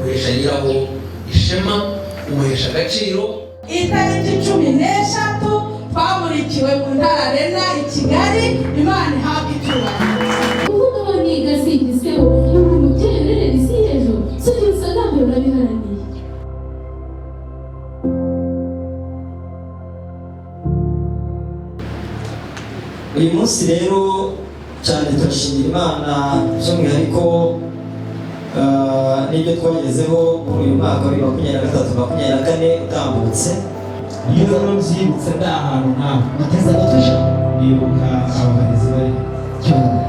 uhesha nyiraho ishema, umuhesha agaciro. Itariki 13 twamurikiwe mu ntara Rena i Kigali. Imana ihabwe icyubahiro. Kuvuga baniga singiseho ubu muterere isi hejuru sibisa ntabwo nabiharaniye. Uyu munsi rero cyane turashimira Imana by'umwihariko n'ibyo twagezeho muri uyu mwaka wa 2023-2024 utambutse. Iyo byibutse nda ahantu nawe nateza gutuje nibuka abahanzi bari cyane.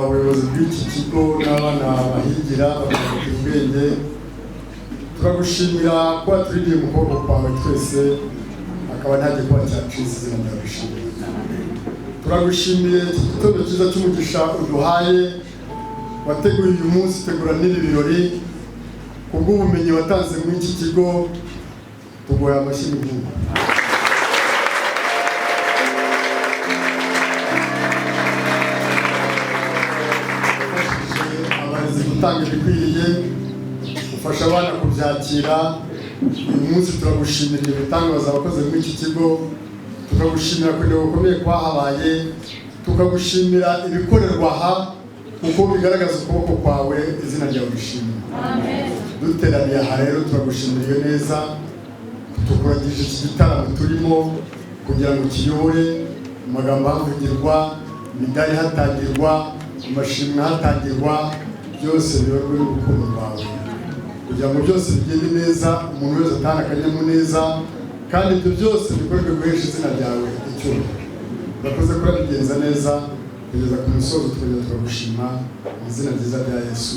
ubuyobozi bw'iki kigo n'abana bahigira bakagira ubwenge. Turagushimira kuba turigiye mu kuboko kwawe twese, akaba nta gikuba cyacitse izina ndagushimira. Turagushimiye iki gitondo cyiza cy'umugisha uduhaye, wateguye uyu munsi, utegura n'ibi birori, kubw'ubumenyi watanze muri iki kigo, tuguhaye amashyi n'impundu. Gutanga ibikwiriye, ufasha abana kubyakira. Uyu munsi turagushimira ibitangaza abakoze muri iki kigo, tukagushimira kugira gukomeye kwahabaye, tukagushimira ibikorerwa aha kuko bigaragaza ukuboko kwawe, izina ryawe rishimwe. Duteraniye aha rero turagushimira iyo neza, tukuragije iki gitaramo turimo kugira ngo kiyobore, amagambo havugirwa, imidari hatangirwa, amashimwe hatangirwa, byose biyoborwe n'urukundo rwawe, kugira ngo byose bigende neza, umuntu wese atahane akanyamuneza, kandi ibyo byose bikorwe guhesha izina ryawe icyubahiro. Urakoze ko urabigenza neza kugeza ku musozo, tukagenda turagushima mu izina ryiza rya Yesu.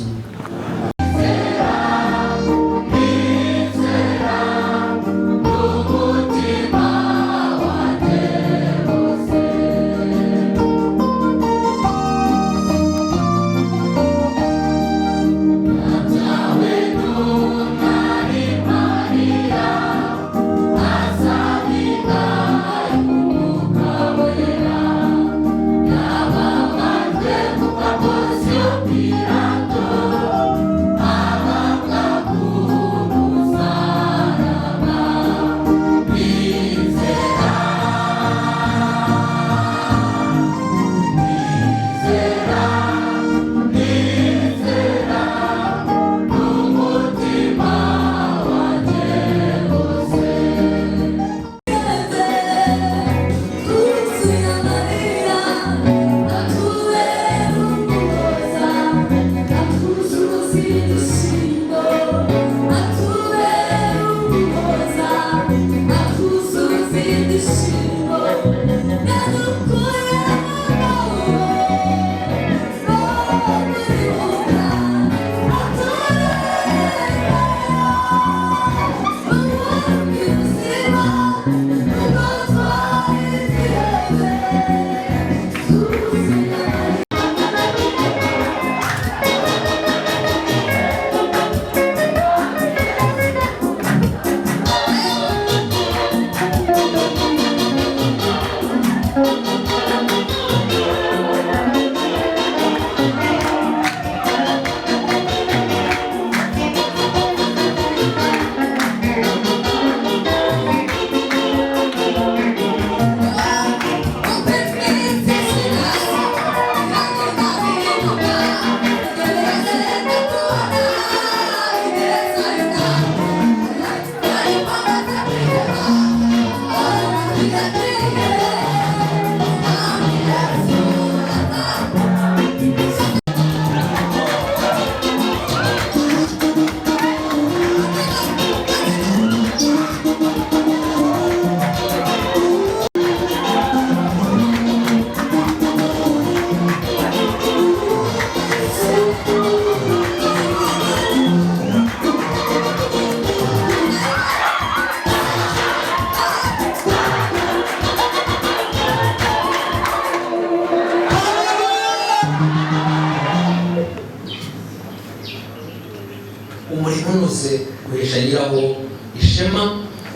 umurimo unoze uhesha nyirawo ishema,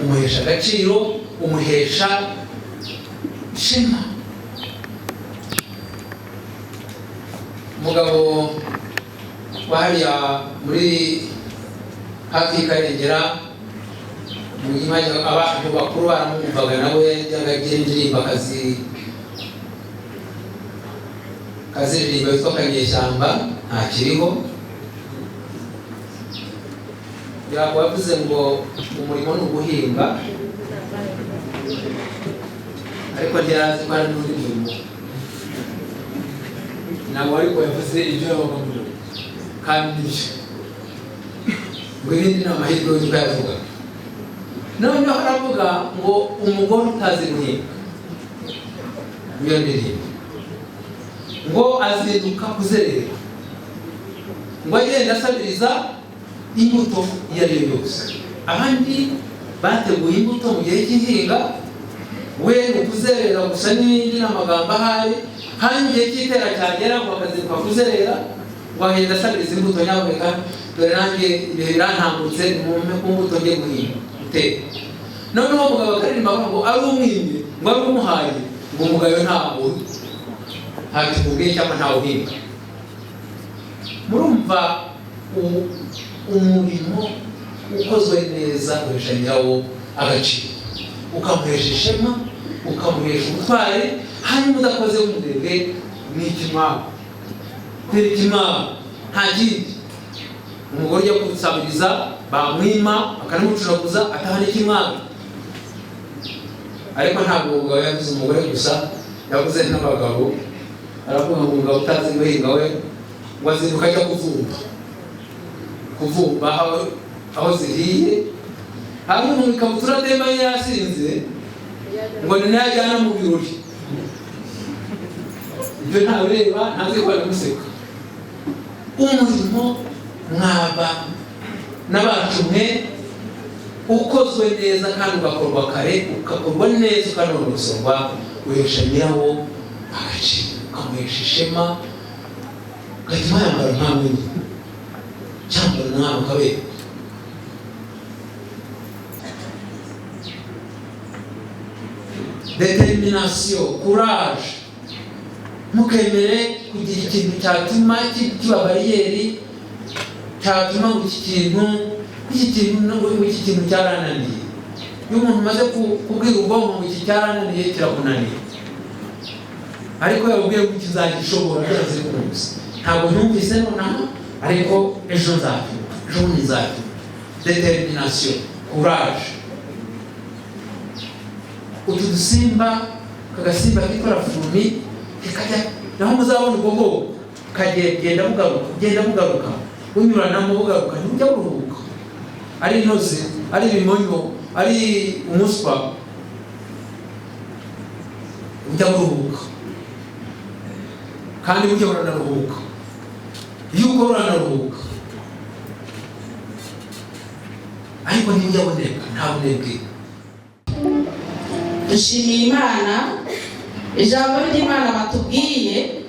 umuhesha agaciro, umuhesha ishema. Umugabo wahariya muri hafi y'Ikarengera, mu mwanya abantu bakuru baramwumvaga, nawe yajyaga agira indirimbo kaziririmba yitwa Kanyeshyamba, ntakiriho. Yavuze ngo umurimo ni uguhinga, ariko ntiyarazi ko ari n'undi murimo. Ntabwo ariko yavuze ibyo yabaga kandi nibyo ngo ibindi ni amahirwe y'uko yavuga. Noneho aravuga ngo umugore utazi guhinga, iyo ndirimbo ngo azinduka kuzerera, ngo agenda asabiriza imbuto iyo ari yo yose. Abandi bateguye imbuto mu gihe cy'ihinga, we ni kuzerera gusa n'ibindi n'amagambo ahari, hanyuma igihe cy'itera cyagera ngo akazinduka kuzerera, ngo agenda asabiriza imbuto, nyaboneka dore nanjye ibihe birantambutse nimumpe ku mbuto njye guhinga gutera. Noneho umugabo akaririmba avuga ngo ari umwimye, ngo ari umuhaye, ngo umugabo ntabwo hakikubwiye cyangwa ntawe uhinga. Murumva umurimo ukozwe neza uhesha nyirawo agaciro, ukamuhesha ishema, ukamuhesha ubutwari. Hanyuma udakoze w'umurenge ni ikimwaro, tera ikimwaro, nta kindi. Umugore ujya gusabiriza bamwima akanamucunaguza atahana ikimwaro. Ariko ntabwo umugabo yavuze umugore gusa, yavuze n'abagabo. Aravuga ngo umugabo utazi guhinga we ngo azinduka ajya kuvumba aho zihiye, hanyuma mu ikabutura atemba yasinze ngo ni nayo ajyana mu birori. Ibyo ntabureba ntazi ko aramuseka. Umurimo mwaba n'abacumwe ukozwe neza kandi ugakorwa kare, ugakorwa neza ukanonosorwa, uhesha nyirawo agaciro, ukamuhesha ishema, ugatuma yambara nkawe cyangwa nawe ukabera. Determination, courage, mukemere kugira ikintu cyatuma kiba bariyeri, cyatuma ngo iki kintu cyarananiye. Iyo umuntu umaze kubwira ubwonko ngo iki cyarananiye kirakunaniye, ariko yabubwiye ngo kizagishobora byose kumunsi, ntabwo ntumvise nonaha, ariko ejo nzabyumva, ejo bundi nzabyumva. Determination, courage. Utu dusimba, kagasimba kitwa furumi, kikajya naho muzabona ubwo kagenda bugaruka, unyuranamo bugaruka, ntujya buruhuka. Ari intozi, ari ibimonyo, ari umuswa, ujya buruhuka. Kandi burya uranaruhuka, iyo ukora uranaruhuka, ariko ntibujya buneka, nta bunebwe. Dushimiye Imana, ijambo ry'Imana batubwiye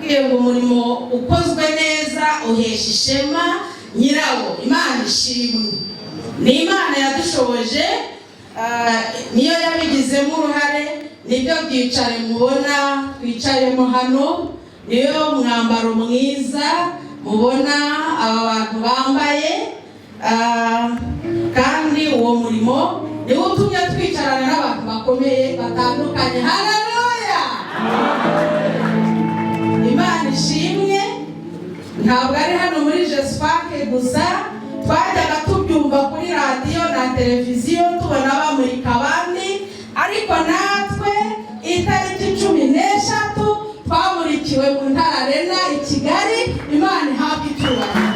ngo umurimo ukozwe neza uhesha ishema nyirawo. Imana ishimwe, ni Imana yadushoboje, niyo yabigizemo uruhare. Nibyo byicare mubona twicayemo hano, niyo mwambaro mwiza mubona aba bantu bambaye, kandi uwo murimo niwo utumye twicarana n'abantu bakomeye batandukanye. Haleluya! Imana ishimwe. Ntabwo ari hano muri Jesupake gusa, twajyaga tubyumva kuri radiyo na televiziyo tubona bamurika abandi, ariko natwe itariki 13 twamurikiwe mu Ntara Arena i Kigali. Imana ihabwe icyubahiro.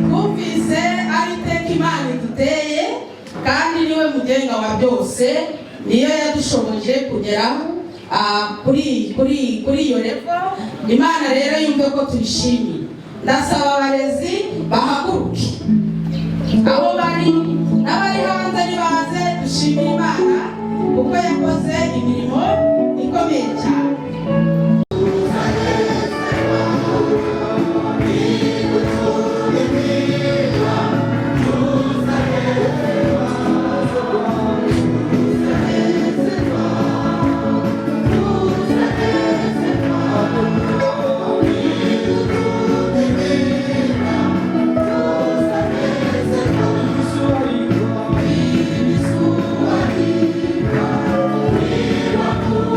Twumvise ari iteka Imana iduteye, kandi niwe mugenga wa byose, niyo yadushoboje kugeraho kuri iyo level. Imana rero yumve ko tuyishimiye. Ndasaba abarezi bahaguruke, abo bari n'abari hanze nibaze dushimire Imana kuko yakoze imirimo ikomeye cyane. Aku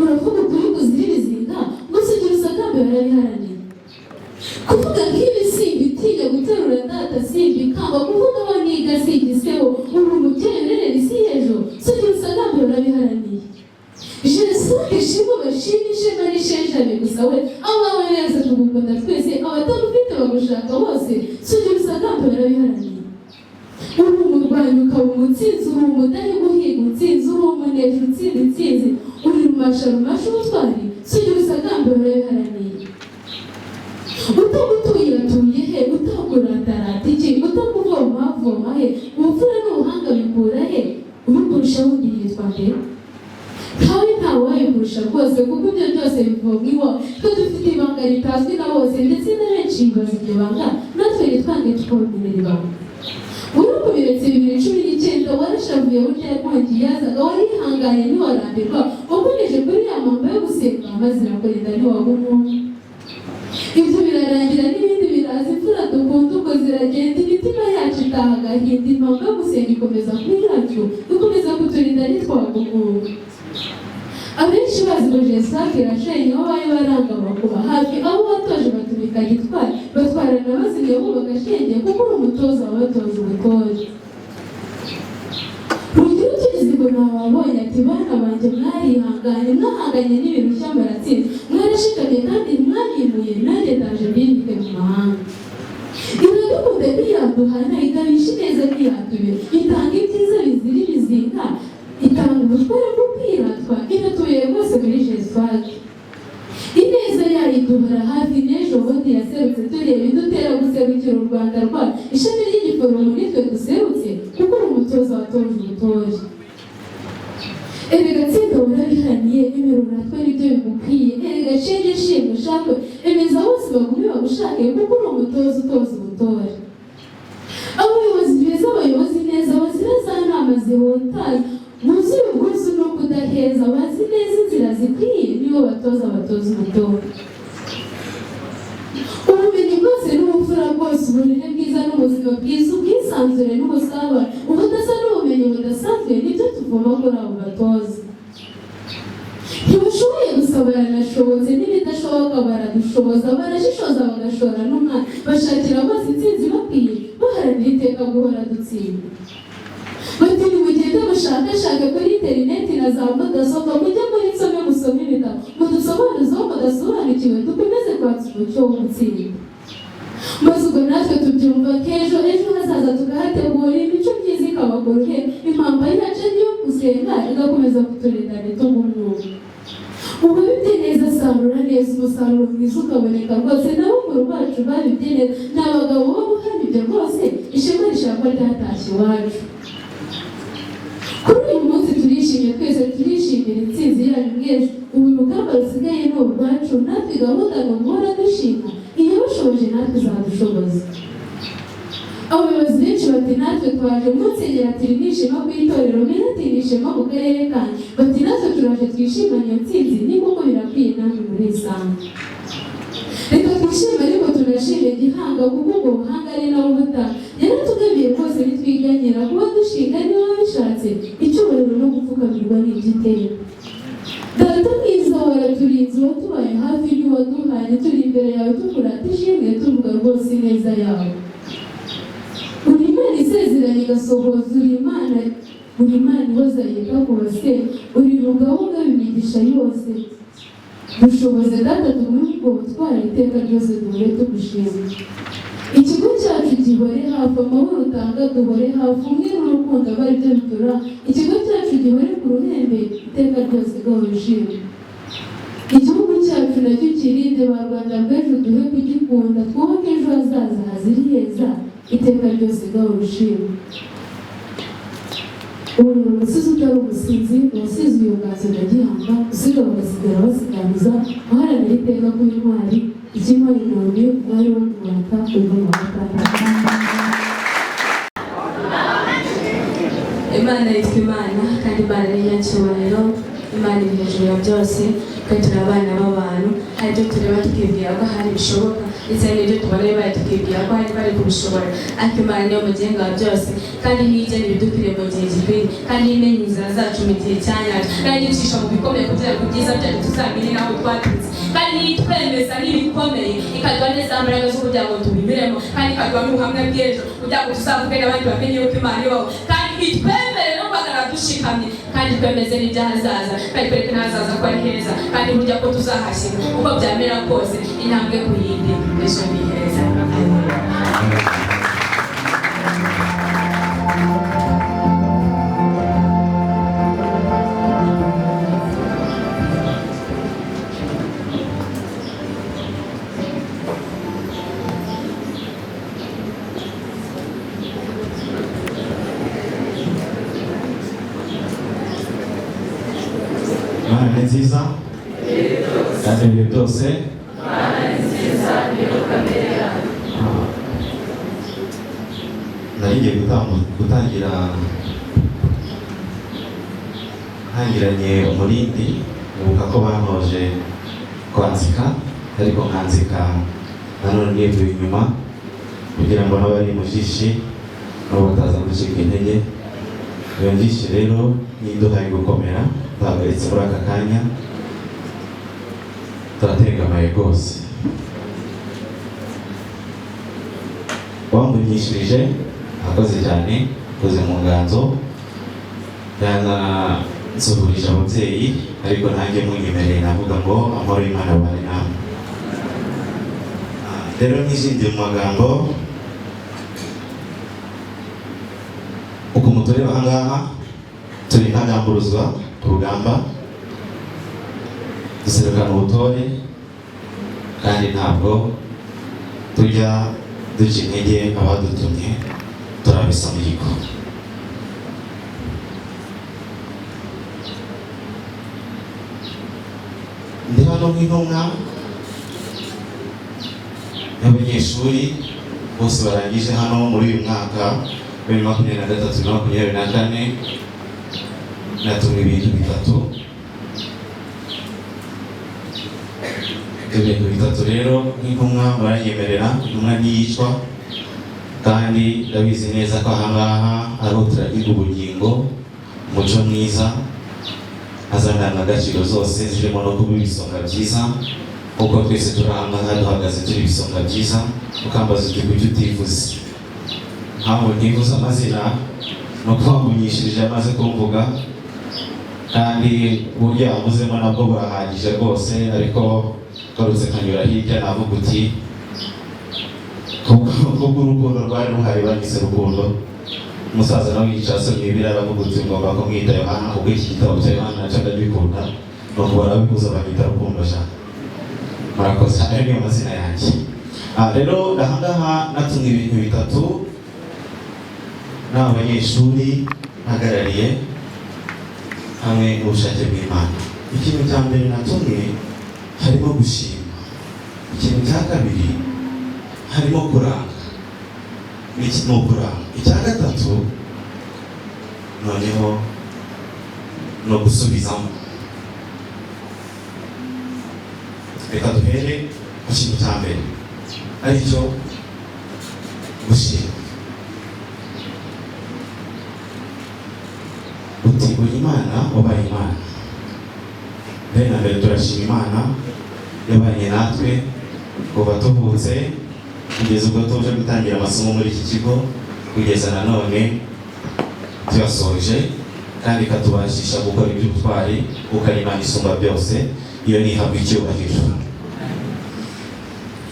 uravuga ukuri kuziribizinga gusa ugira usagambe barabiharanira kuvuga nk'ibi simba itinya guterura data simba ikamba kuvuga aho niga simba iseho uri umubyerere isi y'ejo so ugira usagambe barabiharaniye jenoside ishimwe bashimishe n'ishenjane gusa we abawe beza tugukunda twese abatamufite bagushaka bose so ugira usagambe barabiharaniye uri umurwanyi ukaba umutsinzi uri umudahe guhiga utsinzi uri umuneje utsinda intsinzi uri rumasha ubutwari so ugira usagambe barabiharaniye utagutuye atuye he utakurandarata iki utakuvoma havoma he ubupfura n'ubuhanga bikura he ubikurushaho ugira yitwa nde ntawe ntawabikurusha rwose kuko ibyo byose bivomwa iwawe twe dufite ibanga ritazwi na bose ndetse na benshi bibaza iryo banga natwe ritwange tukabamenera ibanga uruko biretse 2019 warashavuye burya yakongi yazaga warihanganye ntiwarambirwa wakomeje kuri ya mamba yo gusenga maze irakurinda ntiwaba umuntu ibyo birarangira n'ibindi biraza imfura dukunda uko ziragenda imitima yacu itaha agahinda impamvu yo gusenga ikomeza kuri yacu ikomeza kuturinda ntitwaba umuntu abenshi bazi ngo jesake irashenye aho bari baranga bakuba hafi abo batoje batumika gitwari batwarana bazimye bo bagashenge kuko uri umutoza wabatoza ubutoje rugira utugize ngo ntawabonye ati bana banjye mwarihanganye mwahanganye n'ibintu cy'ambaratsinda mwarashikamye kandi mwanimuye nanjye ndaje mbirike mu mahanga irabikunda ntiyaduhana ikabisha neza ntiyatubera itanga ibyiza bizira ibizinga itanga ubutware bwo kwiratwa inatuye rwose muri jeswage ineza yayo iduhora hafi n'ejo bundi yaserutse tureba idutera guserukira u Rwanda rwacu ishami ry'igiforomo nitwe duserutse kuko uri umutoza watoje ubutoje erega tsinda urabihaniye emerura twe nibyo bigukwiye erega shenge shenge ushakwe emeza bose bagume bagushake kuko uri umutoza utoza ubutoje abayobozi beza abayobozi neza bazira za nama zihotaye muzi ubwuzu no kudaheza bazi neza inzira zikwiye nibo batoza abatoza ubutoza ubumenyi bwose n'ubupfura bwose uburere bwiza n'ubuzima bwiza ubwisanzure n'ubusabane ubudasa n'ubumenyi budasanzwe nibyo tuvoma kuri abo batoza ntibashoboye gusa baranashobotse n'ibidashoboka baradushoboza barashishoza bagashora n'umwana bashakira bose intsinzi bakwiye baharanira iteka guhora dutsinda bati nimugende mushakashake kuri interineti na za mudasobwa mujye muri nsome musome ibitabo mudusobanuze aho mudasobanukiwe dukomeze kwatsa umucyo wo gutsinda maze ubwo natwe tubyumva k'ejo hazaza tukahategura imico myiza ikabagora uhera impamba yacu yo gusenga igakomeza kuturinda ntitunge umwuga ubu bibye neza sarura neza umusaruro mwiza ukaboneka rwose nabo mu rwacu babibye neza ni abagabo bo guhana ibyo rwose ishema rishakwa ryatashye iwacu kuri uyu munsi turishimye twese turishimira intsinzi yanyu mwese ubu urugamba rusigaye ni urwacu natwe gahunda ni uguhora dushima iyo bashoboje natwe zadushoboza abayobozi benshi bati natwe twaje munsengera turi n'ishema ku itorero minati n'ishema mu karere kanyu bati natwe turaje twishimanye iyo ntsinzi ni koko birakwiye namwe muri isange reka twishime ariko tunashime gihanga kuko ubwo buhanga ari nawe ubutaha yaratugamiye rwose nitwiganyira kuba dushinga niba bishatse icyubahiro no gupfukamirwa n'iby'iteka data mwiza waraturinze watubaye hafi ntiwaduhaye turi imbere yawe tukurata ishimwe tuvuga rwose ineza yawe uri Imana isezeranye igasohoza uri Imana ihoza yita ku basenga uri rugabo bw'imigisha yose dushoboze data tugume ubwo butwara iteka ryose duhore tugushima ikigo cyacu gihore hafi amahoro utanga duhore hafi umwe n'urukundo aba ari byo bitura ikigo cyacu gihore ku ruhembe iteka ryose gahora ushima igihugu cyacu nacyo kirinde ba Rwanda bw'ejo duhe kugikunda twubake ejo hazaza hazira iheza iteka ryose gahora ushima umusizi utari umusizi uwasize uyu bwazo na gihanga usiga bagasigara basiganiza uharanira iteka ku intwari ikimpa intombi bari wo kumurata ubwo magatandatu. Imana yitwa Imana kandi Imana ni nyacyubahiro. Imana iri hejuru ya byose kandi turi abana b'abantu, hari ibyo tureba tukibwira ko hari bishoboka ndetse n'ibyo tubona bibaye tukibwira ko hari bari kubishobora, ariko Imana niyo mugenga wa byose kandi niyo igena ibidukwiriye mu gihe gikwiriye kandi imenya inzira zacu mu gihe cya nyacyo kandi icisha mu bikomeye kugira ngo ibyiza byacu tuzamenye n'aho twaturutse kandi niyo itwemeza n'ibikomeye ikaduha neza mbaraga zo kugira ngo tubimiremo kandi ikaduha n'ubuhamya bw'ejo kugira ngo tuzavuge n'abandi bamenye yuko Imana ibaho kandi itwemere no guhagarara dushikamye kandi twemeze n'ibyahazaza kandi twereke n'ahazaza ko ari heza kandi burya ko tuzahashyira uko byamera kose intambwe ku yindi ejo ni heza. Imana ni nziza kandi ibihe byose nari ngiye gutangira ntangiranye umurindi nibuka ko bantoje kwanzika ariko nkanzika nanone nivuye inyuma kugira ngo n'abari mu jishi nabo bataza gucika intege. Iyo njishi rero niduhaye gukomera bahagaritse muri aka kanya turatengamaye rwose. Wambunyishirije akoze cyane, koze mu nganzo yanasuhurije ababyeyi, ariko nanjye munyemereye navuga ngo amahoro y'Imana abane namwe. Rero nijindi mu magambo uko mutureba ahangaha turi ntagamburuzwa ku rugamba, duserukana ubutore kandi ntabwo tujya duca intege abadutumye, turabisa mihigo. Ndi hano nk'intumwa y'abanyeshuri bose barangije hano muri uyu mwaka 2023-2024. Natumwe ibintu bitatu. Ibintu bitatu rero nk'intumwa baranyemerera, intumwa ntiyicwa kandi ndabizi neza ko ahangaha ariho turagira ubugingo, umuco mwiza, azandangagaciro zose zirimo no kuba ibisonga byiza, kuko twese turi ahangaha duhagaze turi ibisonga byiza. Ukambaza uti kuki utivuze? Ntabwo ntivuze amazina no kubamunyishirije amaze kumvuga, kandi uburyo yavuzemo nabwo burahagije rwose, ariko garutse kanyura hirya navuga uti kubwo urukundo rwari ruhari bagize urukundo. Umusaza nawe yicaye asomye Bibiliya aravuga uti ngomba kumwita Yohana kuko iki gitabo cya Yohana nacyo ndagikunda, nuko barabibuza banyita Rukundo cyane. Murakoze, ayo niyo mazina yanjye. Rero ahangaha natumwe ibintu bitatu n'abanyeshuri nhagarariye hamwe n'ubushake bw'Imana. Ikintu cya mbere natumwe harimo gushima, ikintu cya kabiri harimo kuranga, icya gatatu noneho no gusubizamo. Reka duhere ku kintu cya mbere aricyo gushima. Uti uri Imana, wabaye Imana. Mbere na mbere turashima Imana yabanye natwe kuva tuvutse kugeza ubwo tuje gutangira amasomo muri iki kigo, kugeza nanone tuyasoje, kandi ikatubashisha gukora iby'ubutwari kuko ari Imana isumba byose, iyo nihabwa icyubahiro.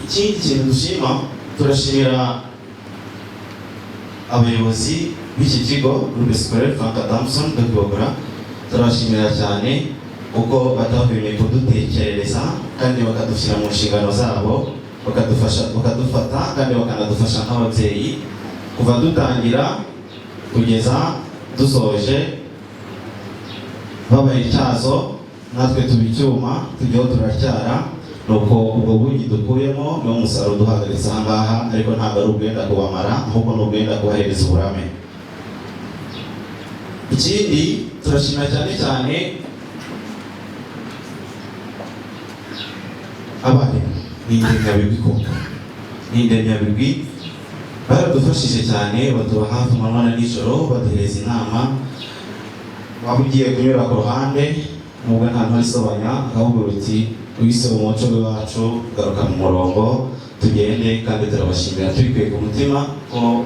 Ikindi kintu dushima, turashimira abayobozi b'iki kigo Groupe Scolaire Frank Adamson de Kibogora. Turabashimira cyane kuko batahwemye kudutekerereza kandi bakadushyira mu nshingano zabo, bakadufata kandi bakanadufasha nk'ababyeyi kuva dutangira kugeza dusoje babaye icyazo natwe tuba icyuma tujyaho turacyara, nuko ubwo bugi dukuyemo niwo musaruro duhagaritse aha ngaha, ariko ntabwo ari ubwenda kubamara, ahubwo ni ubwenda kubahereza uburame. Ikindi turashima cyane cyane abarimu n'indemyabigwi, koko n'indemyabigwi baradufashije cyane, batuba hafi amanywa na nijoro, baduhereza inama. Waba ugiye kunyura ku ruhande nubwo nta ntabisobanya, ahubwo uti wise umuco wacu garuka mu murongo tugende, kandi turabashimira tubikuye ku mutima ko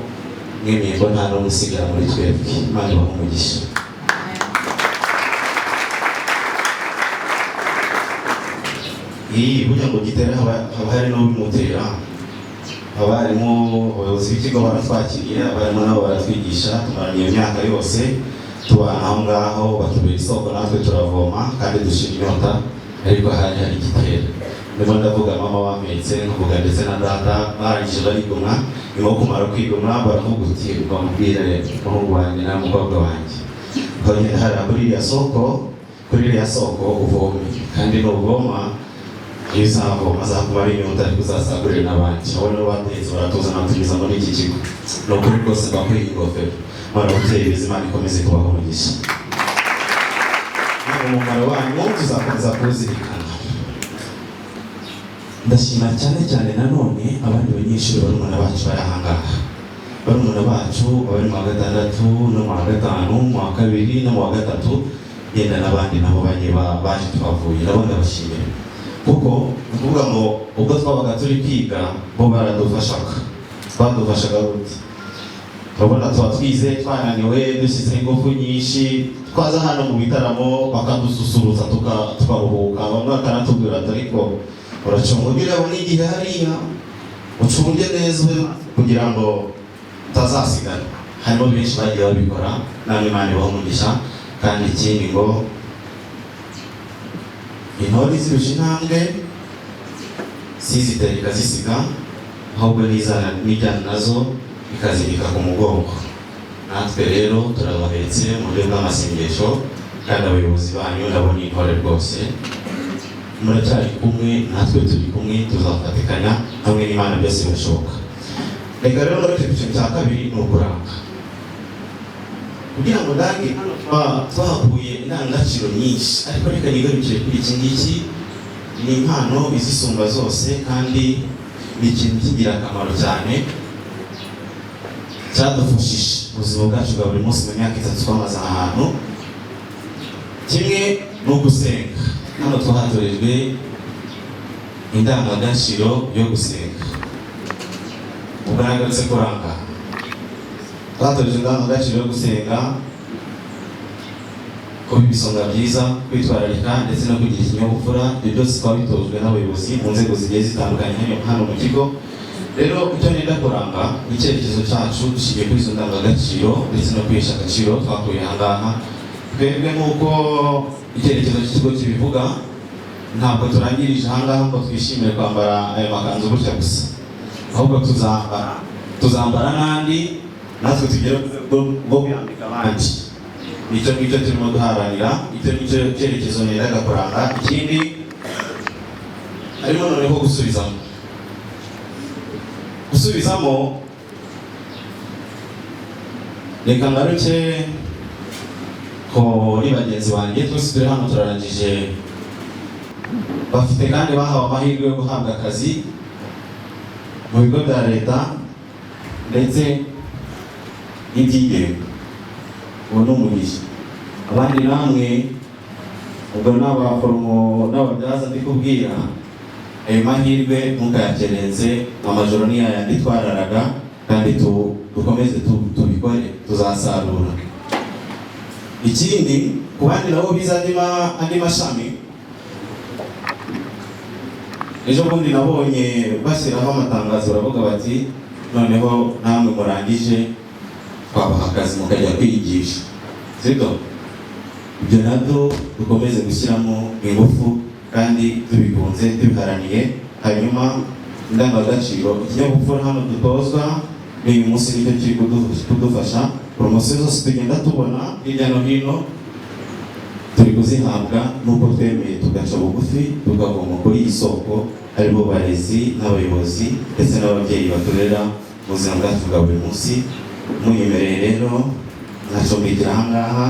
mwemeye ko nta n'umwe usigara muri twebwe. Imana ibahe umugisha. Burya ngo gitera haba hari n'ubimutera. Abarimu, abayobozi b'ikigo baratwakiriye, abarimu nabo baratwigisha, tumaranye iyo myaka yose tubana aho ngaho, batubera isoko natwe turavoma kandi dushira inyota, ariko hari igitera. Ndimo ndavuga mama wametse, nkavuga ndetse na data barangije barigomwa, nyuma yo kumara kwigomwa baravuga uti bamubwire umuhungu wanjye n'umukobwa wanjye ukagenda hariya kuri iriya soko uvome, kandi nuvoma iyo uzavoma azakumara inyota, ariko uzasagurire n'abandi. Abo nibo batetse baratuzana batumiza muri iki kigo. Ni ukuri rwose mbakwiye ingofero, barabuteye bizima, ikomeze kubaho umugisha. Umumaro wanyu tuzakomeza kuwuzirikana. Ndashima cyane cyane nanone abandi banyeshuri barumuna bacu bari aha ngaha, barumuna bacu abari mu wa gatandatu no mu wa gatanu, mu wa kabiri no mu wa gatatu, yenda n'abandi nabo baje tuhavuye, nabo ndabashimira kuko ni ukuvuga ngo ubwo twabaga turi kwiga bo badufashaga gute. Urabona tuba twize twananiwe, dushyizeho ingufu nyinshi, twaza hano mu bitaramo bakadususurutsa tukaruhuka. Bamwe bakanatubwira ati ariko uracungira abo n'igihe hariya ucunge neza kugira ngo utazasigara. Harimo benshi bagiye babikora, namwe Imana ibahe umugisha. Kandi ikindi ngo intore zirusha intambwe sizitereka zisiga, ahubwo n'ijyana nazo ikazirika ku mugongo. Natwe rero turabahetse mu buryo bw'amasengesho, kandi abayobozi banyu ndabona intore rwose muracyari kumwe, natwe turi kumwe, tuzafatikanya hamwe n'Imana, byose birashoboka. Reka rero muri icyo cya kabiri ni ukuranga, kugira ngo nange twahakuye indangagaciro nyinshi, ariko reka nigarukire kuri iki ngiki. Ni impano izisumba zose, kandi ni ikintu cy'ingirakamaro cyane cyadufashije ubuzima bwacu bwa buri munsi mu myaka 3 twamaze ahantu. Kimwe ni ugusenga. Hano twahatorejwe indangagaciro yo gusenga. Ubwo nagarutse kuranga, twatorejwe indangagaciro yo gusenga, kuba ibisonga byiza, kwitwararika ndetse no kugira ikinyabupfura. Ibyo byose twabitojwe n'abayobozi mu nzego zigiye zitandukanye hano mu kigo. Rero icyo nenda kuranga icyerekezo cyacu dushingiye kuri izo ndangagaciro ndetse no kwihesha agaciro twakuye aha ngaha. Twebwe nk'uko icyerekezo cy'ikigo kibivuga, ntabwo turangirije aha ngaha ngo twishimire kwambara aya makanzu gutya gusa, ahubwo tuzambara n'andi, natwe tugere bwo kuyambika abandi. Nicyo ngicyo turimo duharanira, icyo nicyo cyerekezo nendaga kuranga. Ikindi harimo noneho gusubizamo. Reka ngaruke kuri bagenzi banjye, twese turi hano turarangije, bafite kandi bahawe amahirwe yo guhabwa akazi mu bigo bya leta ndetse n'ibyigenga. Ubu ni umugisha. Abandi namwe ubwo n'abaforomo n'ababyaza ndi kubwira, ayo mahirwe ntukayakerenze, amajoro ni yayandi twararaga, kandi dukomeze tubikore, tuzasarura. Ikindi ku bandi nabo biza andi mashami, ejo bundi nabonye bashyiraho amatangazo baravuga bati noneho namwe murangije twabaha akazi mukajya kwigisha. Sibyo? Ibyo nabyo dukomeze gushyiramo ingufu kandi tubikunze tubiharaniye. Hanyuma indangagaciro, ikinyabupfura hano dutozwa n'uyu munsi nicyo kiri kudufasha poromosiyo zose tugenda tubona hirya no hino turi kuzihabwa nuko twemeye tugaca bugufi tukavoma kuri iyi soko, aribo barezi n'abayobozi ndetse n'ababyeyi baturera mu buzima bwacu bwa buri munsi. Munyemereye rero nkacumbikira aha ngaha.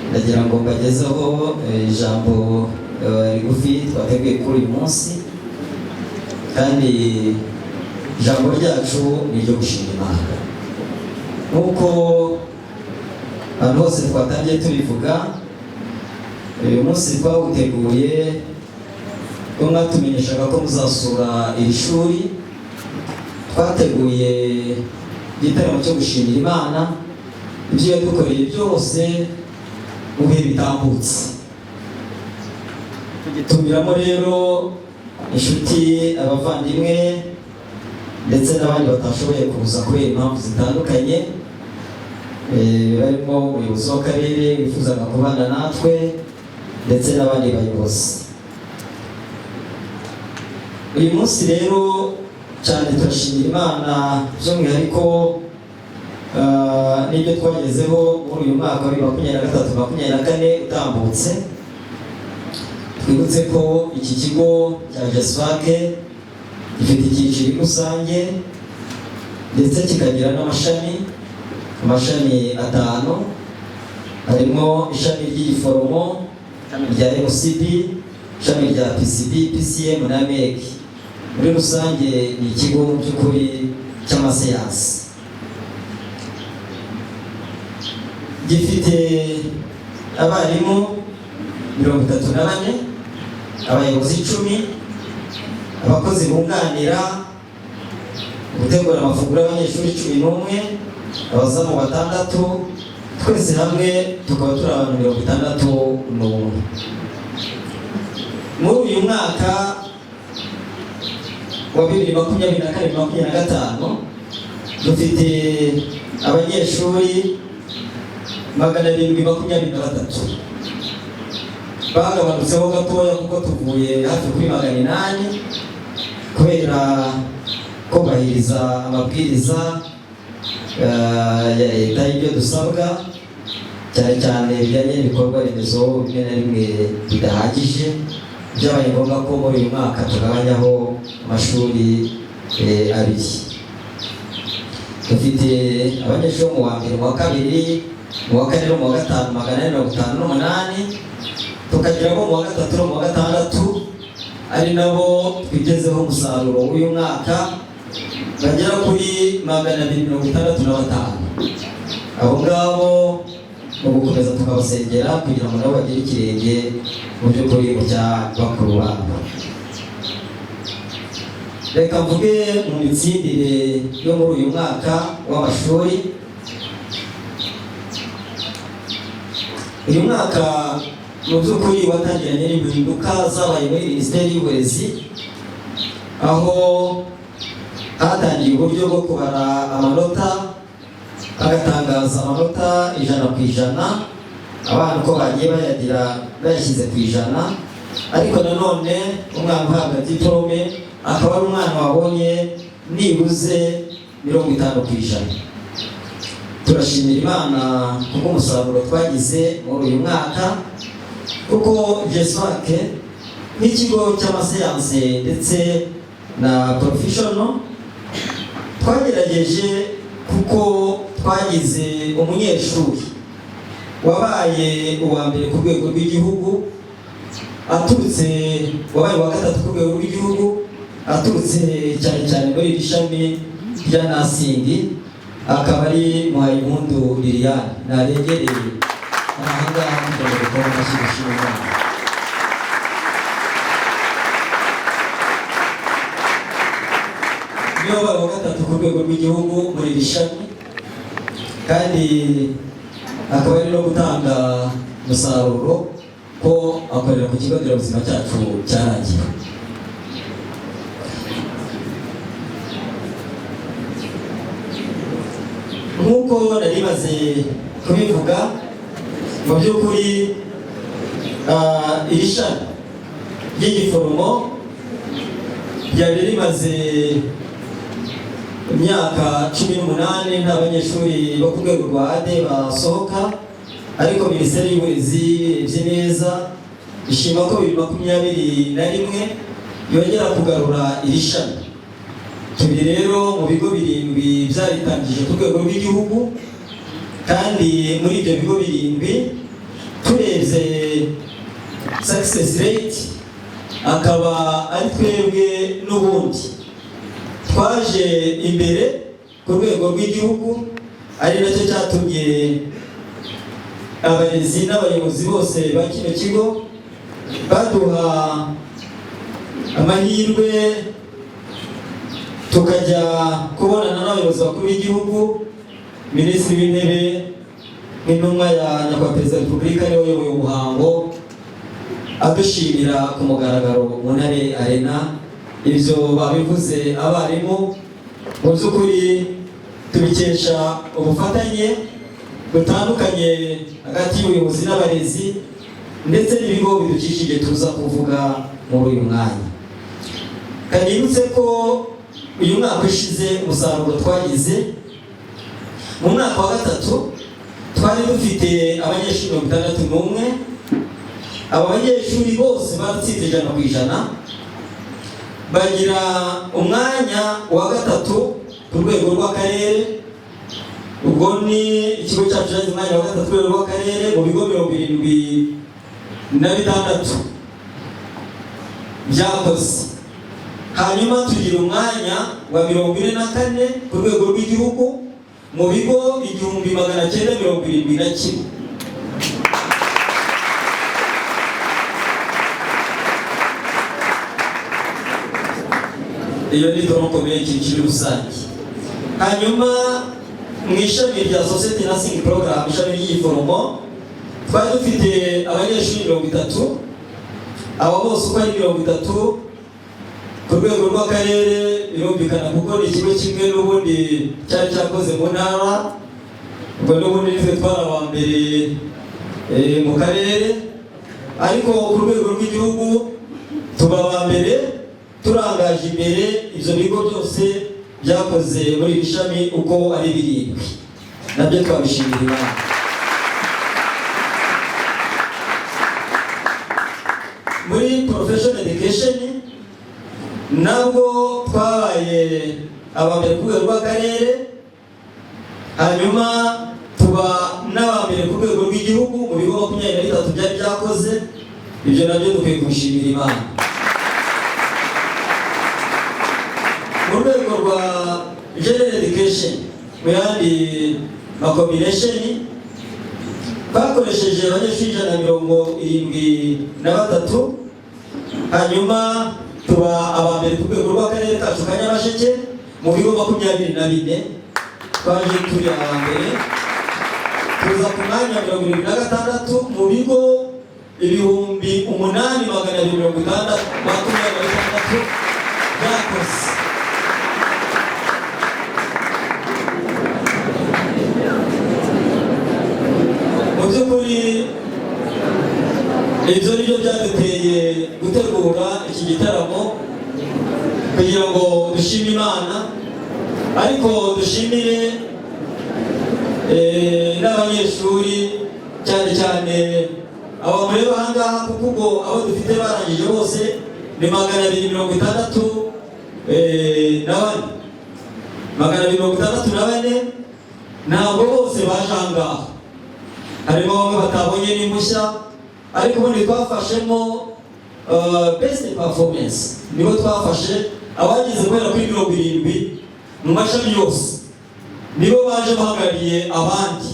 ndagira ngo mbagezeho ijambo rigufi twateguye kuri uyu munsi, kandi ijambo ryacu ni iryo gushima Imana. Nk'uko abantu bose twatangiye tubivuga, uyu munsi twawuteguye ko mwatumenyeshaga ko muzasura iri shuri. Twateguye igitaramo cyo gushimira Imana ibyo yadukoreye byose mu bihe bitambutse. Tugitumiramo rero inshuti, abavandimwe ndetse n'abandi batashoboye kuza kubera impamvu zitandukanye, barimo umuyobozi w'akarere wifuzaga kubana natwe ndetse n'abandi bayobozi. Uyu munsi rero cyane turashimira Imana by'umwihariko n'ibyo twagezeho muri uyu mwaka wa 2023-2024 utambutse. Twibutse ko iki kigo cya JESFAC gifite icyiciro rusange ndetse kikagira n'amashami 5, harimo ishami ry'igiforomo rya MCD, ishami rya PCB, PCM na MEC. Muri rusange ni ikigo mu by'ukuri cy'amasayansi. Gifite abarimu 34, abayobozi 10, abakozi bunganira, gutegura amafunguro y'abanyeshuri 11, abazamu 6, twese hamwe tukaba turi abantu 61. Muri uyu mwaka wa 2024-2025 dufite abanyeshuri 723, bagabanutseho gatoya kuko tuvuye hafi kuri 800 kubera kubahiriza amabwiriza ya leta y'ibyo dusabwa, cyane cyane bijyanye n'ibikorwa remezo bimwe na bimwe bidahagije, byabaye ngombwa ko muri uyu mwaka tugabanyaho amashuri 2. Dufite abanyeshuri mu wa 1, mu wa 2, mu wa 4 no mu wa 5 458, tukagiramo mu wa 3 no mu wa 6 ari nabo twitezeho umusaruro w'uyu mwaka bagera kuri 265. Abo ngabo mu gukomeza tukabasengera kugira ngo nabo bagire ikirenge mu by'ukuri mu cya bakuru babo. Reka mvuge mu mitsindire yo muri uyu mwaka w'amashuri. Uyu mwaka mu by'ukuri watangiranye n'impinduka zabaye muri Minisiteri y'Uburezi, aho hatangiye uburyo bwo kubara amanota, bagatangaza amanota 100%, abana uko bagiye bayashyize ku 100, ariko nanone umwana uhabwa diplome akaba ari umwana wabonye nibuze 50%. Turashimira Imana kuko umusaruro twagize muri uyu mwaka, kuko JESFAC nk'ikigo cy'amasayansi ndetse na professional twagerageje, kuko twagize umunyeshuri wabaye uwa mbere ku rwego rw'igihugu, wabaye uwa 3 ku rwego rw'igihugu, aturutse cyane cyane muri iri shami rya nasingi, akaba ari Muhayimpundu Liliane. Naregereye ahangaha kugira ngo dukore amashyiga. Niyo wabaye uwa 3 ku rwego rw'igihugu muri iri shami, kandi akaba ari no gutanga umusaruro ko akorera ku kigo nderabuzima cyacu cyarangiye. Nk'uko nari maze kubivuga, mu by'ukuri iri shami ry'igiforomo ryari rimaze imyaka 18 nta banyeshuri bo ku rwego rwa AD basohoka, ariko Minisiteri y'Uburezi irebye neza ishima ko 2021 yongera kugarura iri shami. Turi rero mu bigo 7 byaritangije ku rwego rw'igihugu, kandi muri ibyo bigo 7 twagize success rate akaba ari twebwe n'ubundi twaje imbere ku rwego rw'igihugu, ari nacyo cyatumye abarezi n'abayobozi bose ba kino kigo baduha amahirwe tukajya kubonana n'abayobozi bakuru b'igihugu, minisitiri w'intebe nk'intumwa ya nyakubahwa perezida wa repubulika niwe uyoboye umuhango adushimira ku mugaragaro mu Ntare Arena. Ibyo babivuze abarimu, mu by'ukuri tubikesha ubufatanye butandukanye hagati y'ubuyobozi n'abarezi ndetse n'ibigo bidukikije tuza kuvuga muri uyu mwanya. Kanibutse ko uyu mwaka ushize umusaruro twagize mu mwaka wa gatatu twari dufite abanyeshuri 61. Aba banyeshuri bose baratsinze 100%, bagira umwanya wa gatatu ku rwego rw'akarere. Ubwo ni ikigo cyacu cyagize umwanya wa gatatu ku rwego rw'akarere mu bigo 76 byakoze. Hanyuma tugira umwanya wa 44 ku rwego rw'igihugu mu bigo 1971. Iyo ni torokomeye cyiciro rusange. Hanyuma mu ishami rya Society Nursing Program, ishami ry'iforomo, twari dufite abanyeshuri 30. Aba bose uko ari 30 ku rwego rw'akarere birumvikana kuko ni ikigo kimwe n'ubundi cyari cyakoze mu ntara, ubwo n'ubundi nitwe twari aba mbere mu karere, ariko ku rwego rw'igihugu tuba aba mbere turangaje imbere ibyo bigo byose byakoze muri iri shami uko ari 7. Nabyo twabishimira Imana. Muri professional education nabwo twabaye abambere ku rwego rw'akarere, hanyuma tuba n'abambere ku rwego rw'igihugu mu bigo 23 byari byakoze. Ibyo nabyo dukwiye kubishimira Imana. Mu rwego rwa general education mu yandi makombination bakoresheje abanyeshuri 173, hanyuma tuba abambere ku rwego rw'akarere kacu ka Nyamasheke mu bigo 24. Twaje turi abambere, tuza ku mwanya 76 mu bigo 8,266 byakoze. Mu by'ukuri ibyo ni byo byaduteye gutegura iki gitaramo kugira ngo dushime Imana, ariko dushimire n'abanyeshuri cyane cyane aba mureba aha ngaha, kuko ubwo abo dufite barangije bose ni 264. Ntabwo bose baje aha ngaha, harimo bamwe batabonye n'impushya, ariko ubundi twafashemo best performance nibo twafashe. Abagize kubera kuri 70 mu mashami yose nibo baje bahagarariye abandi.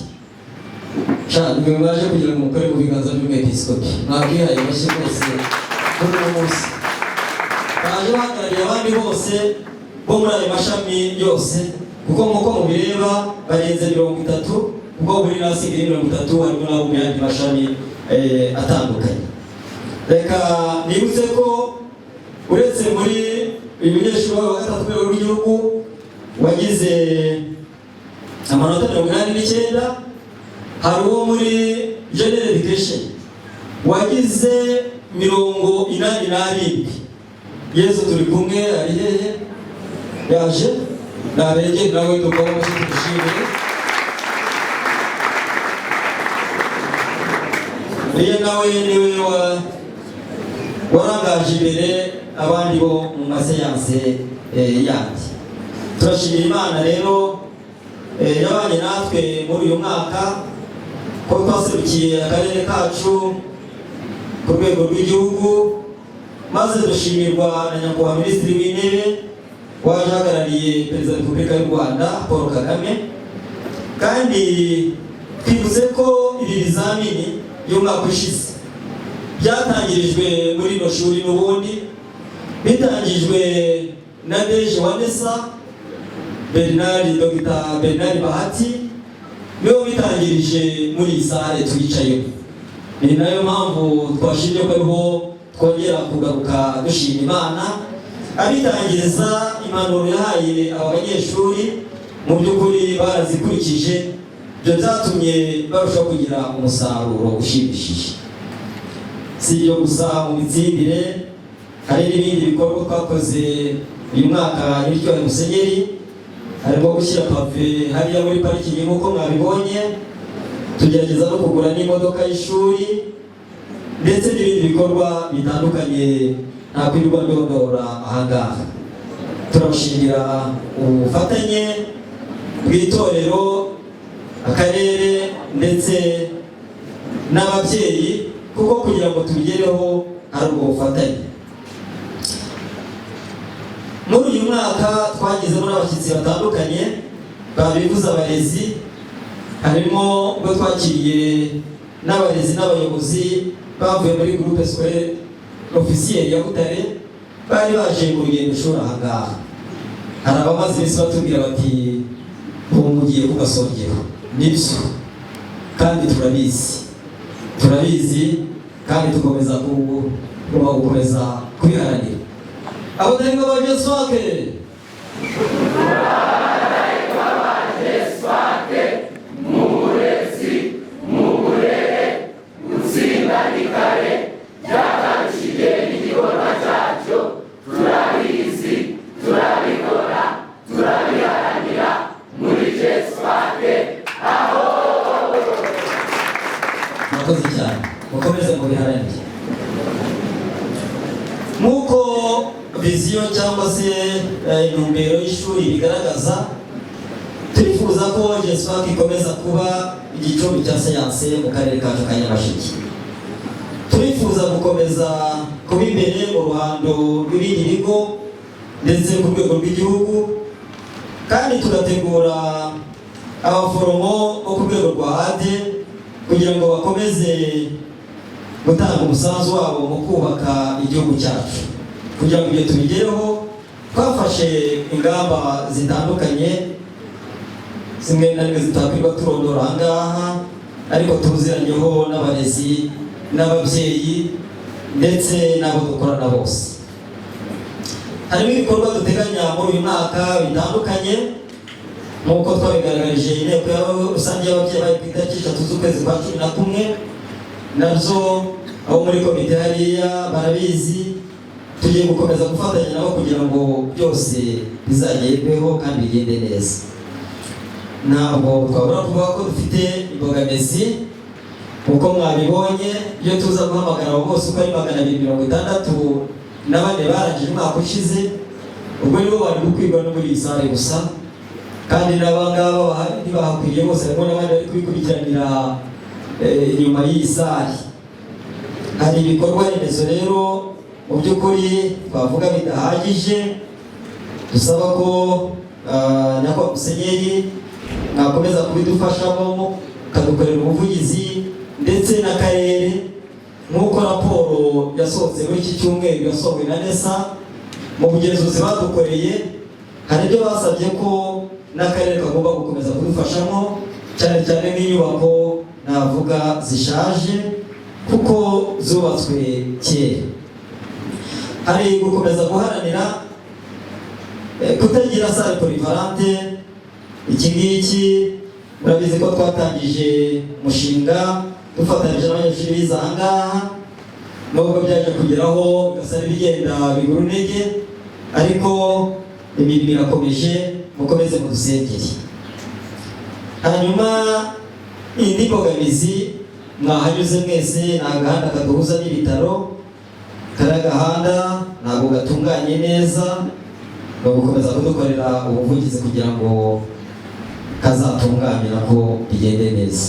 Cyane baje kugira ngo mukore mu biganza by'umwepiskopi. Mwabwihaye bashye bose kuri uwo munsi, baje bahagarariye abandi bose bo muri ayo mashami yose, kuko nk'uko mubireba barenze 30, kuko buri nasi 30 harimo n'abo mu yandi mashami atandukanye. Reka nibutse ko uretse muri uyu munyeshuri wa gatatu rwego rw'igihugu wagize amanota 89, hari uwo muri general education wagize 87. Yesu turi kumwe, ari hehe? Yaje nabege nawe tukaba dushimire. Iyo nawe niwe warangaje imbere abandi bo mu maseyanse yandi. Turashimira Imana rero yabanye natwe muri uyu mwaka ko twaserukiye akarere kacu ku rwego rw'igihugu, maze dushimirwa na nyakubahwa Minisitiri w'Intebe waje ahagarariye Perezida wa Repubulika y'u Rwanda Paul Kagame. Kandi twibuze ko ibi bizamini by'umwaka ushize byatangirijwe muri ino shuri n'ubundi bitangijwe na Deje Wanesa Dr. Bernard Bahati niwe bitangirije muri iyi sale twicayeho. Ni nayo mpamvu twashimye ko ariho twongera kugaruka dushima Imana abitangiriza impanuro yahaye aba banyeshuri. Mu by'ukuri barazikurikije, ibyo byatumye barushaho kugira umusaruro ushimishije. Si ibyo gusa mu mitsindire, hari n'ibindi bikorwa twakoze uyu mwaka n'iryohe Musenyeri, harimo gushyira pave hariya muri parikingi nk'uko mwabibonye, tugerageza no kugura n'imodoka y'ishuri ndetse n'ibindi bikorwa bitandukanye nta kwirirwa ndondora ahangaha. Turabashimira ubufatanye bw'itorero, akarere ndetse n'ababyeyi, kuko kugira ngo tubigereho hari ubwo bufatanye. Muri uyu mwaka twagizemo n'abashyitsi batandukanye babivuze abarezi, harimo ubwo twakiriye n'abarezi n'abayobozi bavuye muri groupe scolaire officielle ya Butare, bari baje mu rugendo shuri ahangaha. Hari abamaze iminsi batubwira bati ubu mugiye kugasongero. Nibyo, kandi turabizi kandi tukomeza kubiharanira. Abadayiwa ba Yesu wake mu burezi, mu burere, gutsinda ni kare byakabishije n'igikorwa cyacu. Turabizi, turabikora, turabiharanira muri Yesu wake. Aho murakoze cyane, mukomeze mubiharanire. Nk'uko viziyo cyangwa se intumbero y'ishuri bigaragaza, turifuza ko Yesu wake ikomeza kuba igicumbi cya siyanse mu karere kacu ka Nyamasheke. Turifuza gukomeza kuba imbere mu ruhando rw'ibindi bigo ndetse ku rwego rw'igihugu, kandi tugategura abaforomo bo ku rwego rwa ADE kugira ngo bakomeze gutanga umusanzu wabo mu kubaka igihugu cyacu. Kugira ngo ibyo tubigereho, twafashe ingamba zitandukanye, zimwe na rimwe zitakwirwa turondora ahangaha, ariko tuziranyeho n'abarezi n'ababyeyi ndetse n'abo dukorana bose. Harimo ibikorwa duteganya muri uyu mwaka bitandukanye, nk'uko twabigaragarije inteko rusange y'ababyeyi bari ku itariki 3 z'ukwezi kwa 11. Nabyo abo muri komite hariya barabizi, tugiye gukomeza gufatanya nabo kugira ngo byose bizagerweho kandi bigende neza. Ntabwo twabura kuvuga ko dufite imbogamizi, uko mwabibonye iyo tuza guhamagara abo bose uko ari 264 barangije umwaka ushize, ubwo nibo bari gukwirwa no muri iyi sare gusa, kandi n'abangaba ntibahakwiriye bose, harimo n'abandi bari kubikurikiranira inyuma y'iyi sare. Hari ibikorwa remezo rero mu by'ukuri twavuga bidahagije, dusaba ko nyakubahwa Musenyeri mwakomeza kubidufashamo, kadukorera ubuvugizi ndetse n'akarere, nk'uko raporo yasohotse muri iki cyumweru yasohowe na NESA. Mu bugenzuzi badukoreye hari ibyo basabye ko n'akarere kagomba gukomeza kubifashamo, cyane cyane nk'inyubako navuga zishaje kuko zubatswe kera. Hari gukomeza guharanira kutagira sale polivalente. Iki ngiki murabizi ko twatangije umushinga dufatanyije n'abanyeshuri biza ahangaha, nubwo byaje kugeraho gasa n'ibigenda bigura intege, ariko imirimo irakomeje, mukomeze mudusengere. Hanyuma indi mbogamizi mwahanyuze mwese ni agahanda kaduhuza n'ibitaro. Kariya gahanda ntabwo gatunganye neza, no gukomeza kudukorera ubuvugizi kugira ngo kazatunganye nako bigende neza.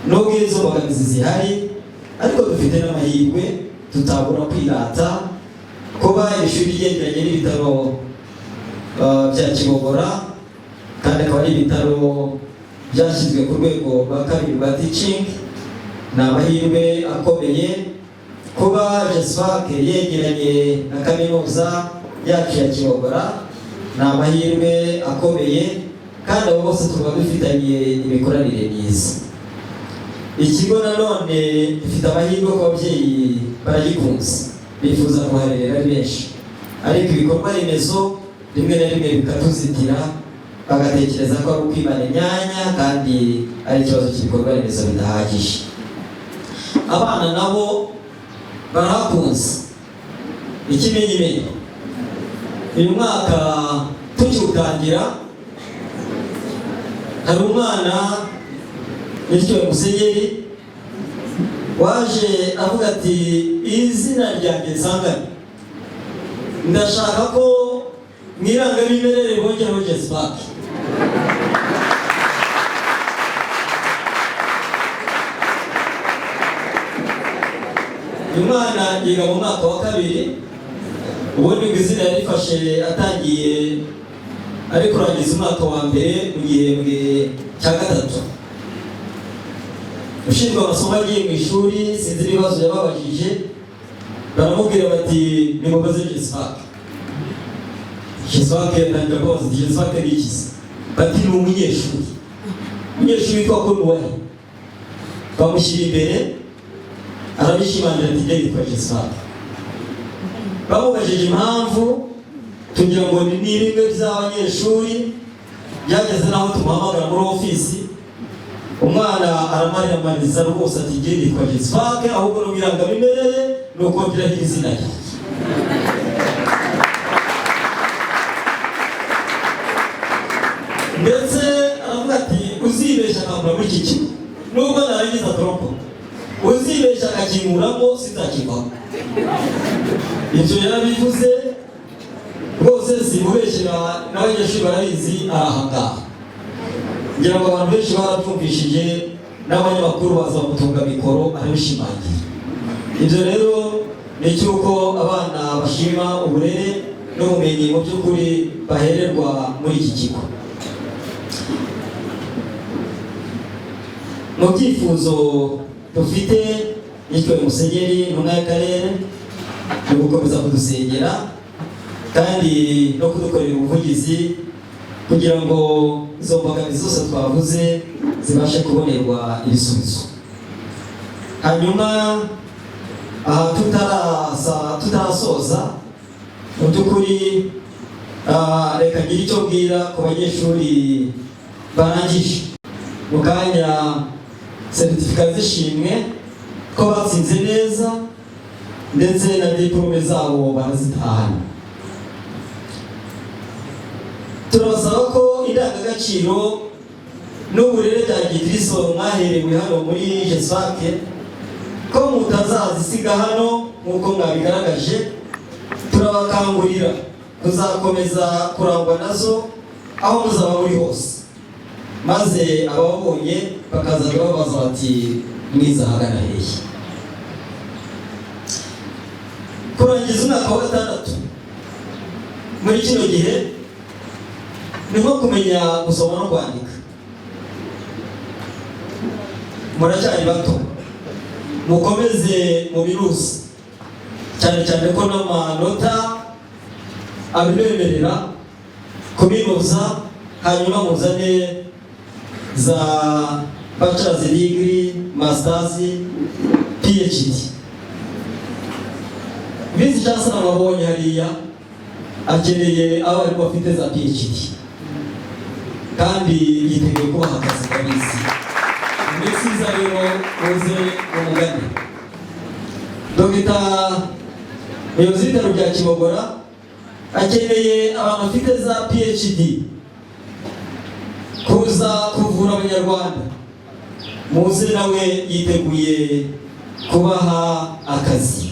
Nubwo izo mbogamizi zihari, ariko dufite n'amahirwe tutabura kwirata kuba ishuri ryegeranye n'ibitaro bya Kibogora, kandi akaba ari ibitaro byashyizwe ku rwego rwa kabiri rwa teaching. Ni amahirwe akomeye kuba JESFAC yegeranye na kaminuza yacu ya Kibogora. Ni amahirwe akomeye kandi abo bose tuba dufitanye imikoranire myiza. Ikigo nanone gifite amahirwe ku babyeyi baragikunze, bifuza kuharerera ari benshi, ariko ibikorwa remezo rimwe na rimwe bikatuzitira, bagatekereza ko ari ukwimana imyanya kandi ari ikibazo cy'ibikorwa remezo bidahagije. Abana nabo barahakunze. Ikimenyimenyi, uyu mwaka tukiwutangira hari umwana yitwa Musenyeri waje avuga ati izina ryanjye Nsangane ndashaka ko mwirangamimerere bongeraho JESFAC. uyu mwana yiga mu mwaka wa kabiri, ubundi ngo izina yarifashe atangiye ari kurangiza umwaka wa mbere mu gihembwe cya gatatu. Ushinzwe amasomo agiye mu ishuri, sinzi ibibazo yababajije, baramubwira bati nimubaze JESFAC. JESFAC yatangira kubaza ati JESFAC ni iki se? Bati ni umunyeshuri witwa Konuwari. Bamushyira imbere arabishimangira ati njye yitwa JESFAC. Bamubajije impamvu, tugira ngo ni bimwe by'abanyeshuri, byageze naho tumuhamagara muri ofisi. Umwana aramarira rwose ati njye yitwa JESFAC, ahubwo n'ubirangamimerere ni ukongeraho izina ryanjye. Ndetse aravuga ati uzibeshya akambura muri iki kigo, nubwo narangiza toropo, uzibeshya akakinguramo sinzakivamo. Ibyo yarabivuze rwose, simubeshyira n'abanyeshuri barabizi arahangaha. Ngira ngo abantu benshi barabyumvishije, n'abanyamakuru baza gutunga mikoro arabishimangira. Ibyo rero ni icy'uko abana bashima uburere n'ubumenyi mu by'ukuri bahererwa muri iki kigo. Mu byifuzo dufite yitwa Musenyeri intumwa y'akarere ni gukomeza kudusengera kandi no kudukorera ubuvugizi kugira ngo izo mbogamizi zose twavuze zibashe kubonerwa ibisubizo. Hanyuma aha tutarasoza, mu by'ukuri reka ngire icyo mbwira ku banyeshuri barangije mu kanya seritifika z'ishimwe ko batsinze neza, ndetse na diplome zabo barazitahana. Turabasaba ko indangagaciro n'uburere bya gikristo mwaherewe hano muri JESFAC ko mutazazisiga hano nk'uko mwabigaragaje. Turabakangurira kuzakomeza kurangwa nazo aho muzaba muri hose, maze ababonye bakaza babaza bati mwiza hagana hehe. Kurangiza umwaka wa gatandatu muri kino gihe ni nko kumenya gusoma no kwandika. Muracyari bato, mukomeze mu birusi, cyane cyane ko n'amanota abibemerera kubinuza, hanyuma muzane za bachelor's degree, masters, PhD. Vice Chancellor wabonye hariya akeneye abari bafite za PhD kandi yiteguye kubaha akazi kabisi. Mbese rero uze umugani Dr. Muyobozi w'ibitaro bya Kibogora akeneye abantu bafite za PhD kuza kuvura abanyarwanda. Muze nawe yiteguye kubaha akazi.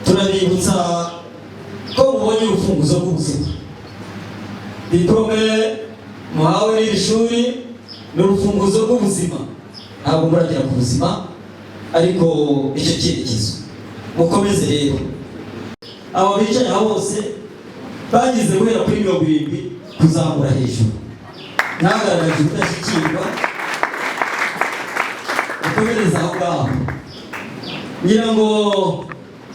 Turabibutsa ko mubonye urufunguzo rw'ubuzima. Diplome muhawe n'iri shuri ni urufunguzo rw'ubuzima. Ntabwo muragera ku buzima, ariko icyo cyerekezo mukomeze rero. Aba bicaye aho bose bagize guhera kuri 70 kuzamura hejuru, ntagaragaje udashyikirwa, mukomereza aho ngaho. Ngira ngo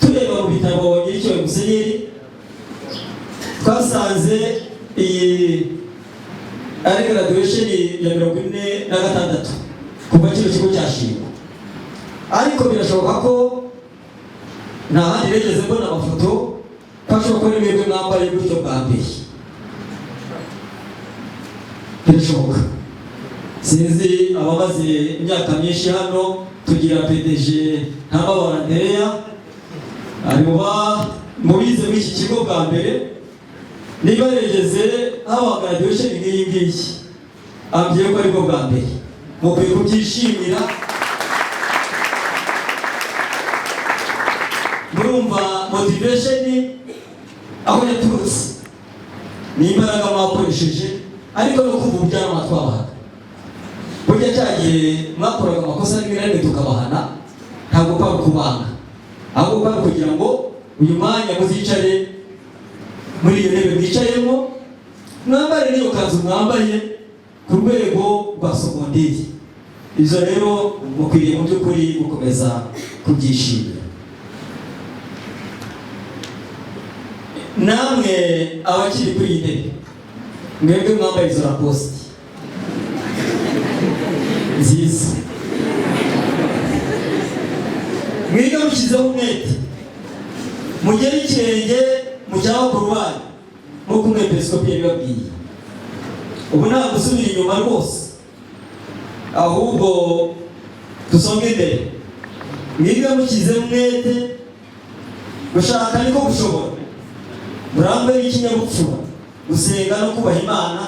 tureba mu bitabo nyiricyo Musenyeri twasanze iyi ari graduation ya 46 kuva kino kigo cyashingwa, ariko birashoboka ko nta handi regeze mbona amafoto twashobora kubona mwebwe mwambaye gutyo bwa mbere. Birashoboka, sinzi abamaze imyaka myinshi hano, tugira PDG Ntamabara Andrea ari mu bize muri iki kigo bwa mbere. Niba regeze haba graduation nk'iyi ngiyi ambwiye ko aribwo bwa mbere, mukwiye kubyishimira. Murumva motivation aho yaturutse ni imbaraga mwakoresheje, ariko no kumva ubyara twabahaga. Burya cyagiye mwakoraga amakosa rimwe na rimwe tukabahana, ntabwo kwari kubanga, ahubwo kwari kugira ngo uyu mwanya muzicare muri iyo ntebe mwicayemo, mwambare n'iyo kanzu mwambaye ku rwego rwa sogonderi. Ibyo rero mukwiriye mu by'ukuri gukomeza kubyishimira. Namwe abakiri kuri iyi ntebe, mwebwe mwambaye izo raposite nziza, mwiga mushyizeho umwete, mugere ikirenge mu cyabakuru banyu nk'uko umwepiskopi yabibabwiye. Ubu nta gusubira inyuma rwose, ahubwo dusonge imbere. Mwiga mushyizeho umwete, gushaka niko gushobora, murambe n'ikinyabupfura, gusenga no kubaha Imana,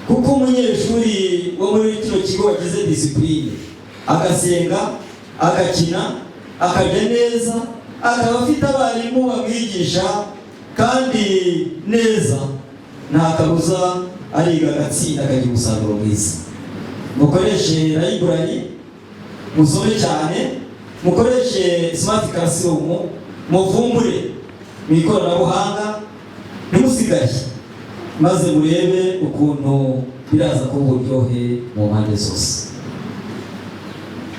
kuko umunyeshuri wo muri kino kigo wagize disipurine, agasenga, agakina, akarya neza, akaba afite abarimu bamwigisha kandi neza, nta kabuza ariga agatsinda akagira umusaruro mwiza. Mukoreshe library, musome cyane, mukoreshe smart classroom, muvumbure mu ikoranabuhanga, ntimusigaye, maze murebe ukuntu biraza kuba uburyohe mu mpande zose.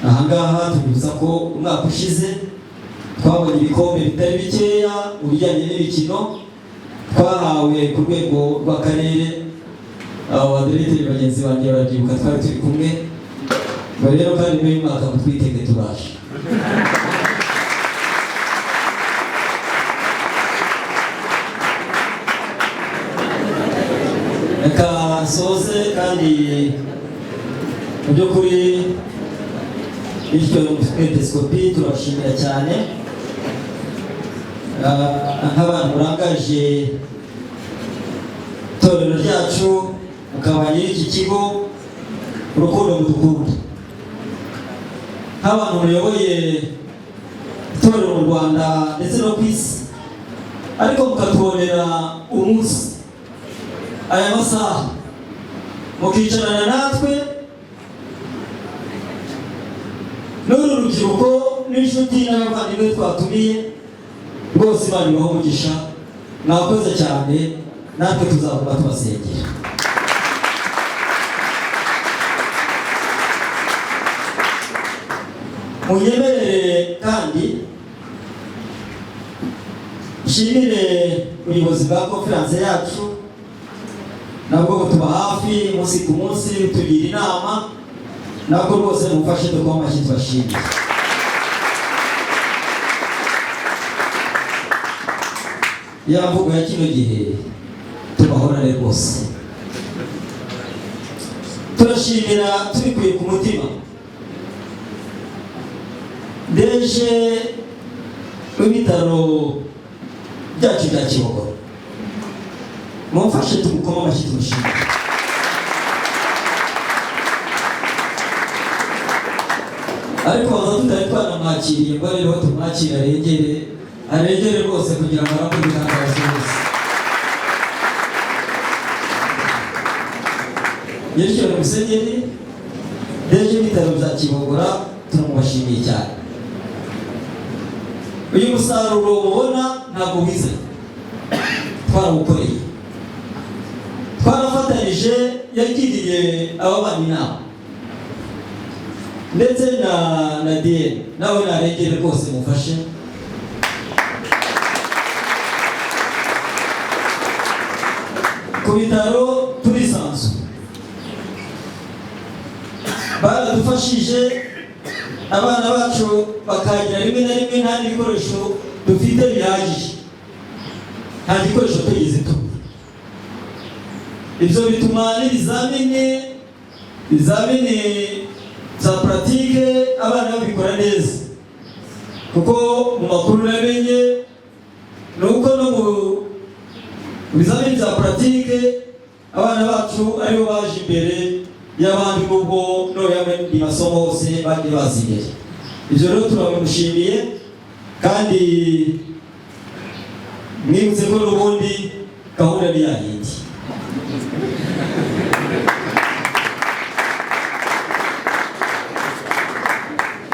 Ahangaha tubibutsa ko umwaka ushize twabonye ibikombe bitari bikeya mu bijyanye n'imikino twahawe ku rwego rw'akarere. Abadirekiteri bagenzi banjye barabyibuka, twari turi kumwe. Rero kandi muri uyu mwaka mutwitege turaje. Reka nsoze kandi mu by'ukuri bityo umwepiskopi turashimira cyane nk'abantu murangaje itorero ryacu, mukaba nyiri iki kigo, urukundo mudukunda. Nk'abantu muyoboye itorero mu Rwanda ndetse no ku isi, ariko mukatubonera umunsi, aya masaha, mukicarana natwe n'uru rubyiruko n'inshuti n'abavandimwe twatumiye, rwose Imana ibahe umugisha. Mwakoze cyane, natwe tuzavuga tubasengera. Munyemerere kandi nshimire ubuyobozi bwa konferanse yacu, nabwo butuba hafi umunsi ku munsi, tugira inama, nabwo rwose mufashe dukoma amashyi tubashimire. Ya mvugo ya kino gihe tubahorane rwose, turashimira tubikuye ku mutima. Deje w'ibitaro byacu bya Kibogora, mumfashe tumukoma amashyi tumushimire. Ariko baza tutari twanamwakiriye ngo rero tumwakire arengere rwose kugira ngo arambuke itangazo rwose. Nyiricyo Musenyeri, Deje w'ibitaro bya Kibogora turamubashimiye cyane. uyu musaruro mubona ntabwo wize, twarawukoreye, twarafatanyije, yagiriye aba bana inama ndetse na Diane nawe naregere rwose mufashe. Ku bitaro turisanzwe, baradufashije, abana bacu bakagira rimwe na rimwe nta n'ibikoresho dufite bihagije, nta gikoresho tugize tubura. Ibyo bituma n'ibizamini za pratique abana babikora neza, kuko mu makuru namenye ni uko no mu bizamini za pratique abana bacu aribo baje imbere y'abandi, nubwo no yamenye masomo hose bagiye bazi imbere. Ibyo rero turabimushimiye, kandi mwibutse ko n'ubundi gahunda ni yahindi.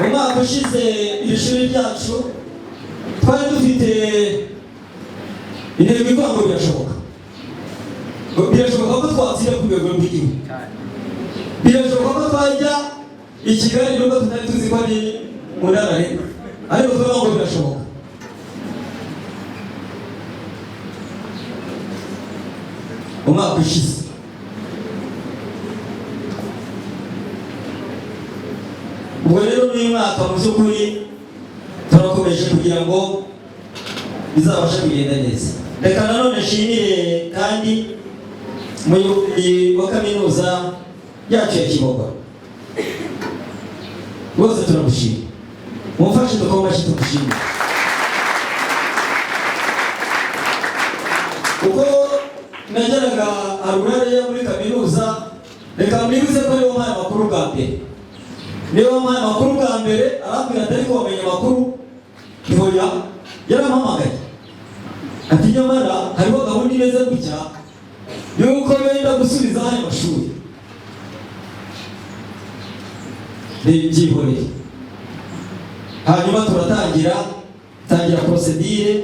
Umwaka ushize iri shuri ryacu twari dufite intego ivuga ngo birashoboka ko twatsinda ku rwego rw'igihugu, birashoboka ko twajya i Kigali nubwo tutari tuzi ko ari mu ntara hino, ariko tuvuga ngo birashoboka. Umwaka ushize ubwo rero n'uyu mwaka mu by'ukuri turakomeje kugira ngo bizabashe kugenda neza. Reka nanone nshimire kandi umuyobozi wa kaminuza yacu ya Kibogora, rwose turamushimira, mumfashe dukomeshe tumushimire, kuko nageraga haruguru muri kaminuza. Reka mwibuze ko ariwo mpaye amakuru bwa mbere, niba mpaye amakuru bwa mbere arambwira ati ariko wamenye amakuru, ntihoya yarampamagaye ati nyamara hariho gahunda imeze gutya yuko benda gusubiza aya mashuri. Byihoreye, hanyuma turatangira procedure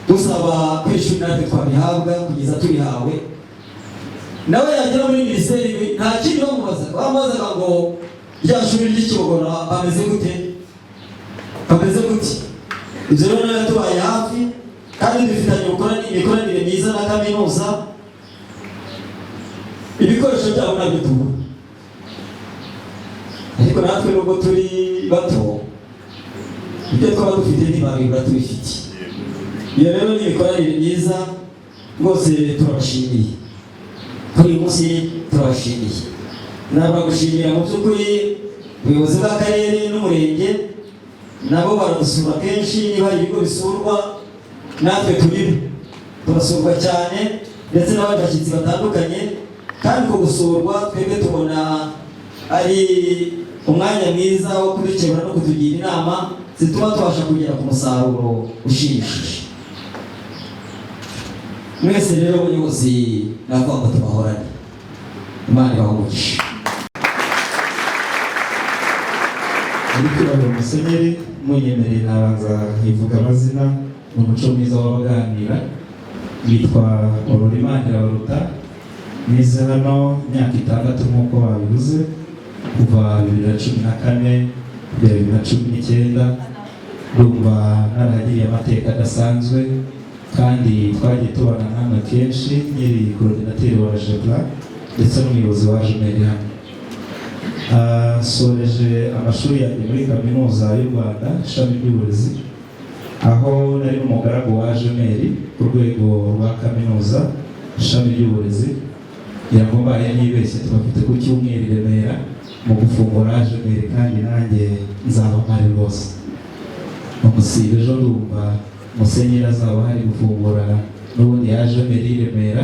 dusaba kwishuri natwe twabihabwa kugeza turihawe. Nawe yagera muri minisiteri nta kindi bamubazaga ngo rya shuri ry'Ikibogora bameze gute. Ibyo rero nawe tubaye hafi, kandi dufitanye imikoranire myiza na kaminuza. Ibikoresho byabo ntabyo tubura, ariko natwe nubwo turi bato ibyo twaba dufite ntibabibura tubifite. Iyo rero ni imikoranire myiza, rwose turabashimiye, kuri uyu munsi turabashimiye. Nabwo gushimira mu by'ukuri ubuyobozi bw'akarere n'umurenge, nabo baradusura kenshi. Niba hari ibigo bisurwa natwe turasurwa cyane, ndetse n'abandi bashyitsi batandukanye. Kandi ko gusurwa twebwe tubona ari umwanya mwiza wo kudukebura no kutugira inama zituma tubasha kugera ku musaruro ushimishije. Mwese rero ubuyobozi navuga ngo tubahorane, Imana ibahumugishe. Ariko Musenyeri munyemereye nabanza nkivuga amazina mu muco mwiza w'abaganira. Yitwa Ororimana Baruta, nize hano imyaka 6 nk'uko babivuze, kuva 2014 kugera 2019. Ndumva narahagiriye amateka adasanzwe, kandi twagiye tubana namwe kenshi nyiri coordinateur wa JEPLA ndetse n'umuyobozi wa JMERI hano. Soreje amashuri yanjye muri kaminuza y'u Rwanda ishami ry'uburezi, aho nari n'umugaragu wa JMERI ku rwego rwa kaminuza ishami ry'uburezi. Yagombaye nibeshye tubafite ku cyumweru i Remera mu gufungura JMERI, kandi nanjye nzaba mpari rwose. Umusibe ejo ndumva Musenyeri azaba hari gufungura n'ubundi ya JMERI i Remera,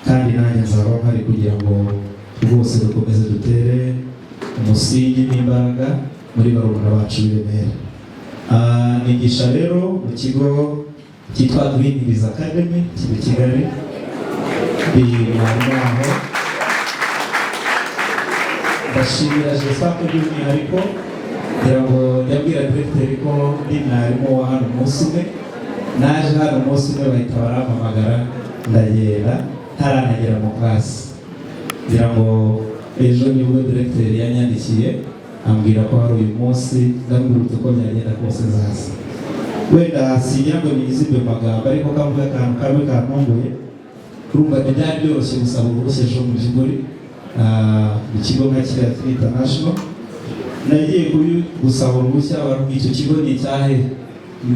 kandi nanjye nzaba mpari kugira ngo rwose dukomeze dutere umusingi n'imbaraga muri barumuna bacu b'i Remera. Nigisha rero mu kigo cyitwa Green Academy kiri Kigali. Mwarimu ndashimira Joseph by'umwihariko kugira ngo ndabwira directeur ko ndi mwarimu wa hano umunsi umwe, naje hano umunsi umwe bahita barampamagara ndagenda ntaranagera mu class. Ngira ngo ejo nibwo directeur yanyandikiye ambwira ko hari uyu munsi, ndamubwira uko byagenda kose nzaza. Wenda singira ngo nizimbe magambo ariko kavuga akantu kamwe kantunguye. Urumva byari byoroshye gusaba uruhushya ejo mu by'ukuri mu kigo nka kiriya International. Nagiye gusaba uruhushya barubwira icyo kigo ni icyahe,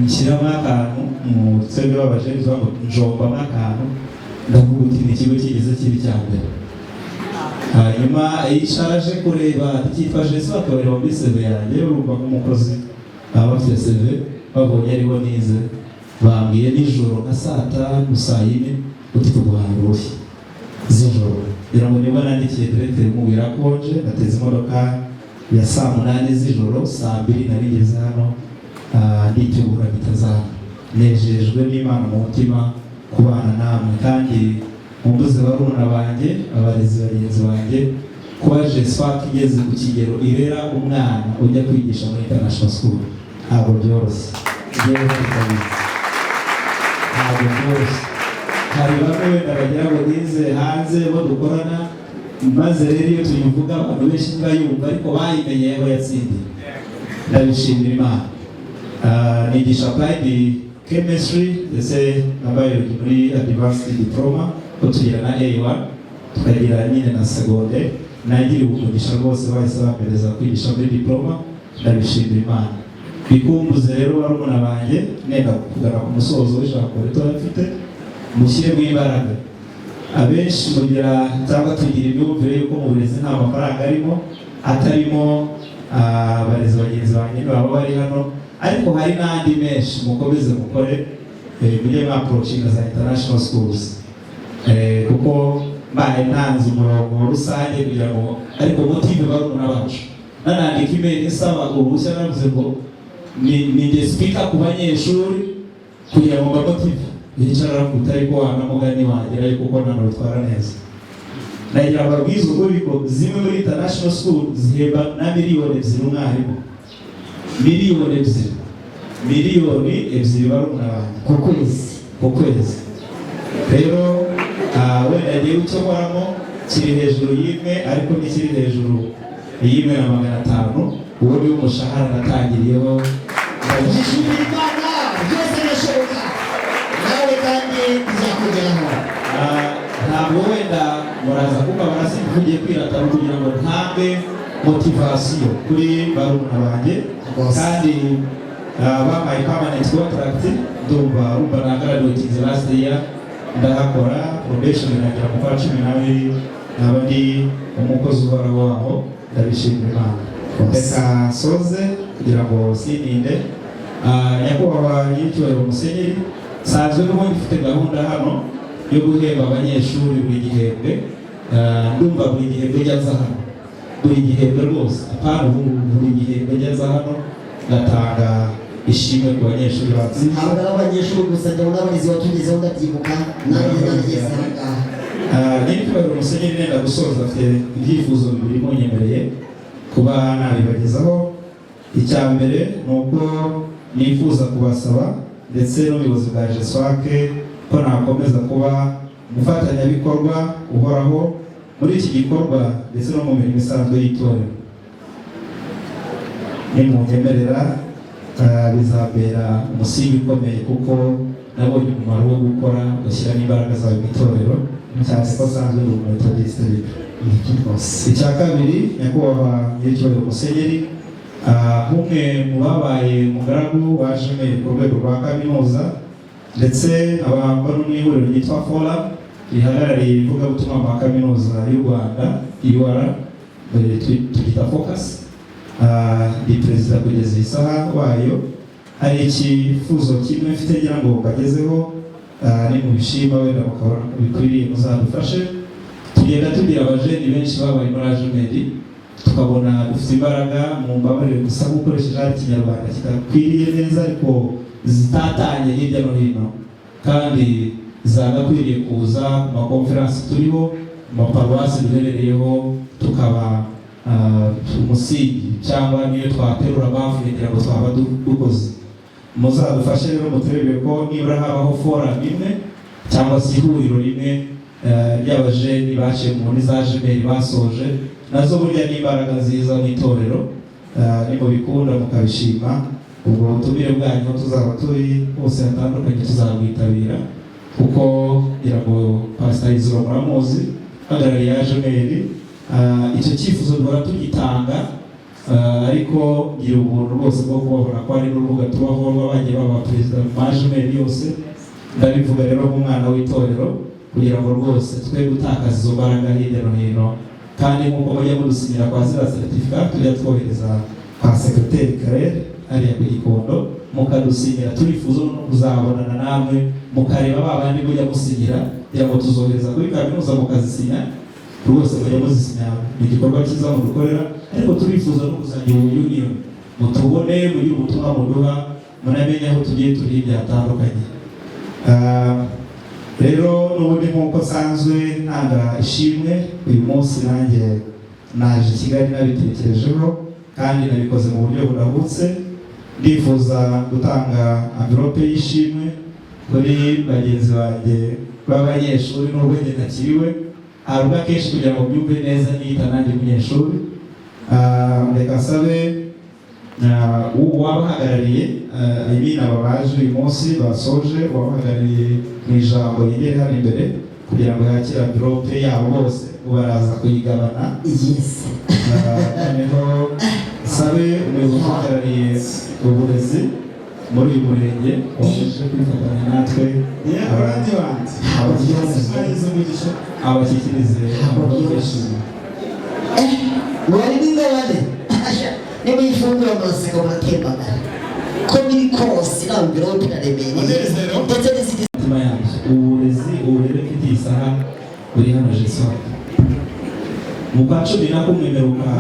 nshyiramo akantu mu twebwe babaje ngo njombamo akantu, ndavuga uti ni ikigo kigeze kiri cya mbere. Hanyuma yishaje kureba icyifashe se bakabareba muri CV yanjye, urumva nk'umukozi baba bafite CV babonye ariho nize, bambwiye nijoro nka saa 5 saa 4 uti tuguhaye uruhushya z'ijoro. Ngira ngo niba nandikiye directeur mubwira ko nje nateze imodoka ya saa 8 z'ijoro, saa 2 narigeze hano nditegura bitazana. Nejejwe n'Imana mu mutima kubana namwe, kandi mumbuze barumuna banjye, abarezi bagenzi banjye, kuba JSFAC igeze ku kigero irera umwana ujya kwigisha muri international school ntabwo byoroshye. Ntabwo byoroshye. Hari bamwe wenda bagira ngo nize hanze bo dukorana, maze rero iyo tuyivuga abantu benshi ntibanyumva, ariko bayimenye aho yatsindiye. Ndabishimira Imana. Nigisha applied chemistry ndetse na biology muri advanced diploma, ko tugira na A1 tukagira nyine na seconde. Nagira umugisha rwose bahise bampereza kwigisha muri diploma, ndabishimira Imana. Bikumbuze rero barumuna banjye, nenda kugana ku musozo w'ijambo rito mfite, mushyiremo imbaraga. Abenshi mugira cyangwa tugira imyumvire yuko mu burezi nta mafaranga arimo, atarimo abarezi bagenzi banjye baba bari hano, ariko hari n'andi menshi mukomeze mukore mujye mwaprochinga za international schools, kuko mbaye ntanze umurongo rusange kugira ngo ariko motive barumuna bacu. Nanandika email isaba uruhushya navuze ngo ni speaker ku banyeshuri kugira ngo bamotive yicara kutari ko wanamugani wangira yuko uko nano bitwara neza. Nagira barwiza ubwo biko zimwe muri international school ziheba na miliyoni 2 umwarimu, miliyoni 2 barumuna banjye ku kwezi. Rero wenda agiye gucyoramo kiri hejuru y'imwe, ariko n'ikiri hejuru y'imwe na 500 uwo ni umushahara natangiriyeho. Ndashimira Imana, byose birashoboka nawe kandi bizakugeraho. Ntabwo wenda muraza kuba barasivugiye kwirata kugira ngo ntambe motivation kuri barumuna banjye, kandi bampaye permanent contract. Ndumva nagraduating last year, ndahakora probation nagira mu kwa 12 n'abandi umukozi uhoraho waho. Ndabishimira Imana. Reka soze kugira ngo sininde. Nyakubahwa nyiricyubahiro Musenyeri, sanzwe n'ubundi mfite gahunda hano yo guhemba abanyeshuri buri gihembwe. Ndumva buri gihembwe njyaza hano, buri gihembwe rwose, apana buri gihembwe njyaza hano ngatanga ishimwe ku banyeshuri bacu. Ntabwo ari abanyeshuri gusa, ndabona n'abarezi batugezeho ndabyibuka nanjye nageze ahangaha. Nyiricyubahiro Musenyeri, nenda gusoza afite ibyifuzo bibiri munyemereye kuba nabibagezaho. Icya mbere ni uko nifuza kubasaba ndetse n'ubuyobozi bwa JSFAC ko nakomeza kuba umufatanyabikorwa uhoraho muri iki gikorwa ndetse no mu mirimo isanzwe y'itorero. Nimunyemerera bizabera umusingi ukomeye, kuko nabonye umumaro wo gukora ugashyira n'imbaraga zawe mu itorero, cyane ko asanzwe ndi umumetodiste. Icya kabiri, nyakubahwa nyiricyubahiro Musenyeri, nk'umwe mu babaye umugaragu waje ku rwego rwa kaminuza ndetse abamba n'ihuriro ryitwa Forum rihagarariye ivugabutumwa rwa kaminuza y'u Rwanda UR, twita Focus, ndi perezida kugeza iyi saha wayo. Hari icyifuzo kimwe mfite ngira ngo mbagezeho, ni mu bishima wenda mukabona ko bikwiriye muzadufashe. Tugenda tugira abajeni benshi babaye muri Ajemedi, tukabona dufite imbaraga mu mbabarire gusa gukoresha ijambo Kinyarwanda kidakwiriye neza, ariko zitatanye hirya no hino, kandi zagakwiriye kuza mu makonferansi turiho, mu maparuwasi duherereyeho, tukaba umusingi cyangwa niyo twaterura bavu kugira ngo twaba dukoze. Muzadufashe rero muturebe ko nibura habaho forum imwe cyangwa se ihuriro rimwe ry'abajeni baciye muri za jemeri basoje, nazo burya n'imbaraga nziza mu itorero. Nimubikunda mukabishima, ubwo butumire bwanyu tuzaba turi hose hatandukanye tuzabwitabira, kuko ngira ngo Pastor Izoro muramuzi hagarariye ya jemeri. Icyo cyifuzo duhora tugitanga, ariko ngira ubuntu rwose bwo kubabona ko ari n'urubuga tubaho rw'abagiye baba perezida mu majemeri yose. Ndabivuga rero nk'umwana w'itorero kugira ngo rwose twe gutakaza izo mbaraga hirya no hino, kandi nk'uko mujya mudusinyira kwa ziriya certificate tujya twohereza kwa sekreteri Karere hariya ku Gikondo, mukadusinyira. Turifuza no kuzabonana namwe mukareba ba bandi mujya musinyira kugira ngo tuzohereza kuri kaminuza mukazisinya. Rwose mujya muzisinya, ni igikorwa cyiza mudukorera, ariko turifuza no kuzajya union mutubone mugire ubutumwa muduha, munamenye aho tugiye turi hirya hatandukanye. Rero n'ubundi nk'uko nsanzwe ntanga ishimwe, uyu munsi nanjye naje Kigali nabitekerejeho kandi nabikoze mu buryo budahutse. Ndifuza gutanga envelope y'ishimwe kuri bagenzi banjye b'abanyeshuri n'ubwo njye ntakiriwe, haruka kenshi kugira ngo byumve neza niyita nanjye umunyeshuri. Reka nsabe uwabahagarariye ibintu aba baje uyu munsi basoje, uwabahagarariye mu ijambo yegere hano imbere kugira ngo yakire envelope yabo bose baraza kuyigabana. Noneho nsabe umuyobozi uhagarariye uburezi muri uyu murenge waje kwifatanya natwe abashyikirize mwari n'ingabane niba yifungura amaseko muratembagara ko biri kose irambiro biraremereye ndetse n'izindi mutima yanjye. Uburezi uburere mfitiye isaha buri hano Jesu mu kwa 11 mwemeruka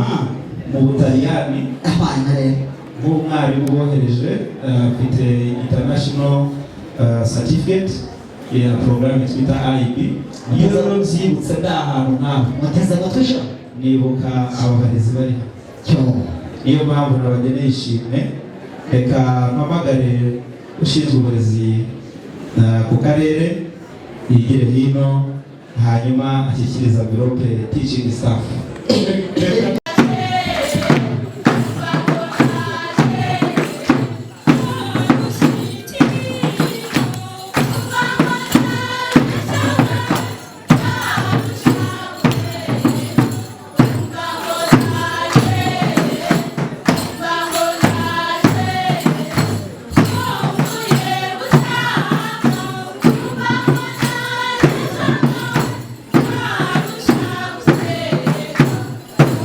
mu Butaliyani abana rero nk'umwarimu bohereje afite international certificate ya program twita IB. Iyo rero byibutse ndahantu nkaho muteze amatwisha nibuka ababarezi bari niyo mpamvu nabageneye ishimwe. Reka mpamagare ushinzwe uburezi ku karere yigire hino, hanyuma ashyikiriza envelope teaching staff.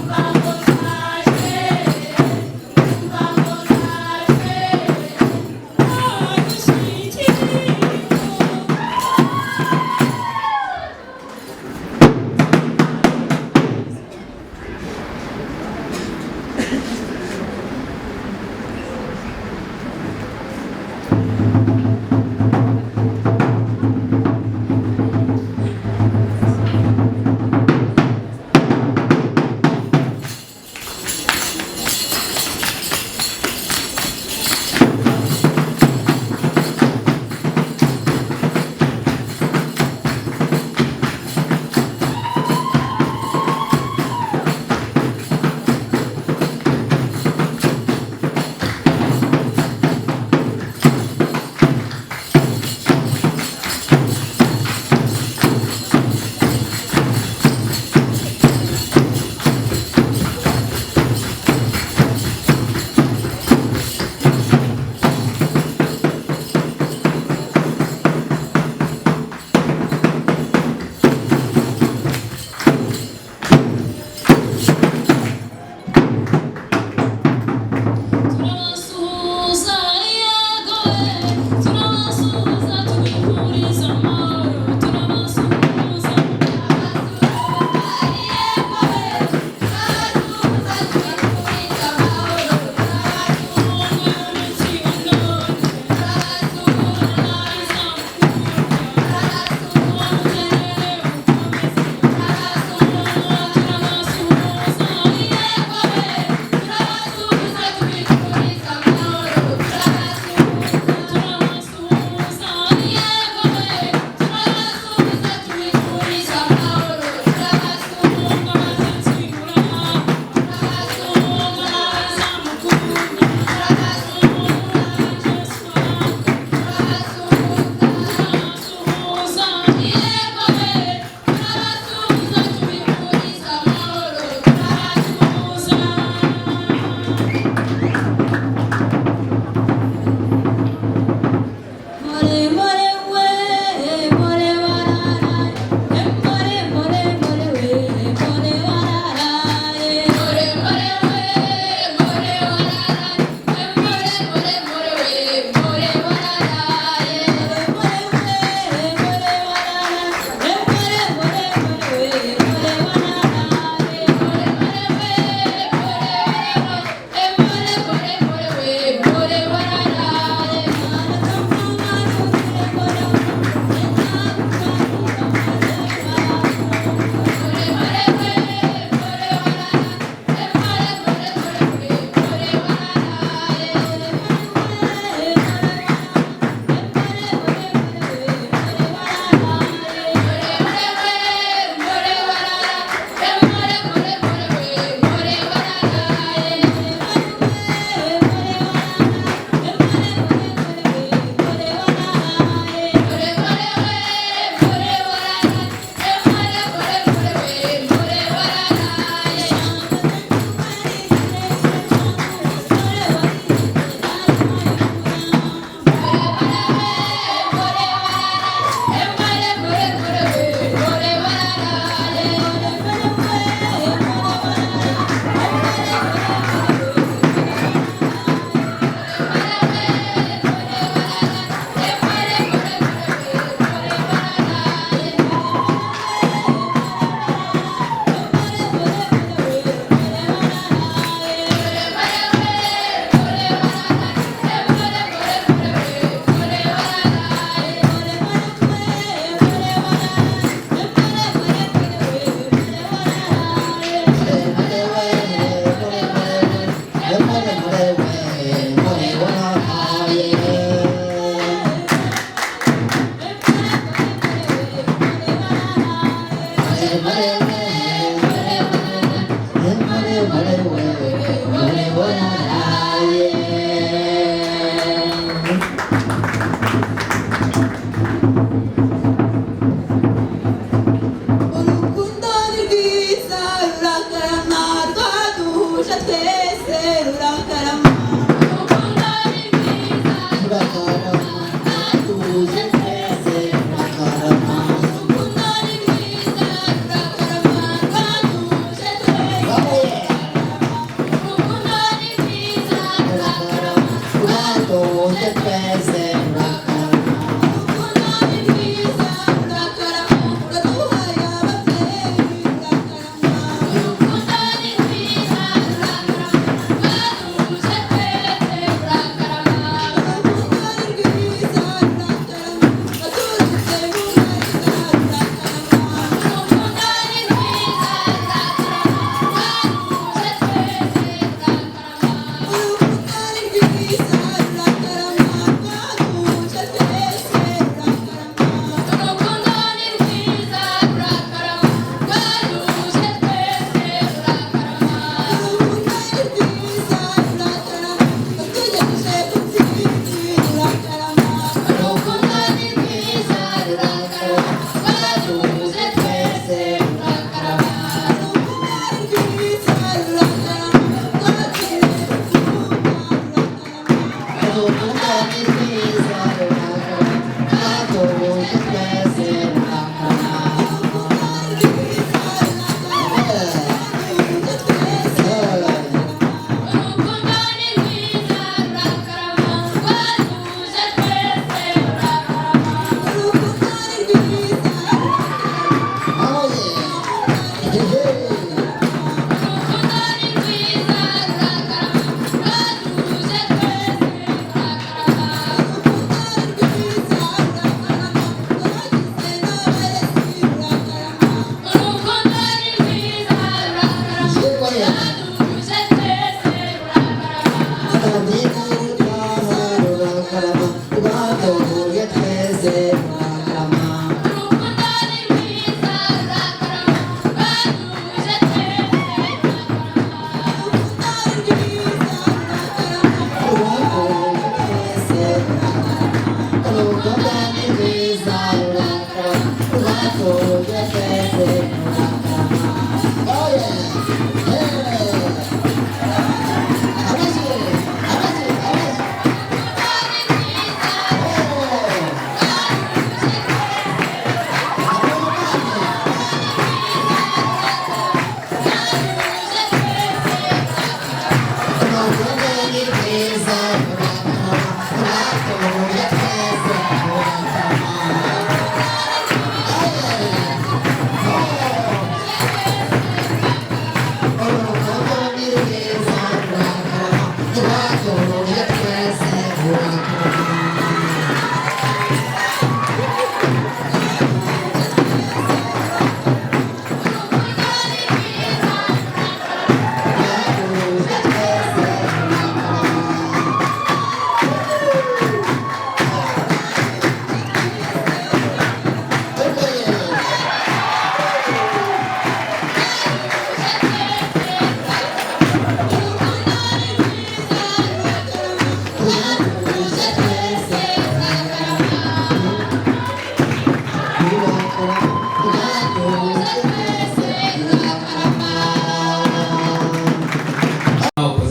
Bye.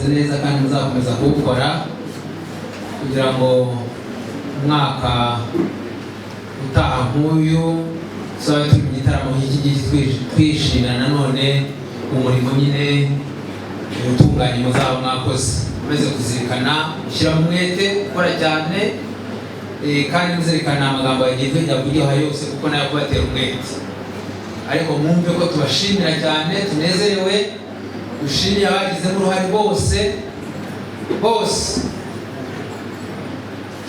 neza kandi muzakomeza kuwukora kugira ngo umwaka utaha nk'uyu tuzaba turi mu gitaramo nk'iki twishimira nanone umurimo nyine utunganye muzaba mwakoze maze kuzirikana gushyiramo umwete gukora cyane kandi muzirikana amagambo yagiye kuryoha yose kuko nayo kubatera umwete ariko mwumve ko tubashimira cyane tunezerewe dushimiye abagizemo uruhare bose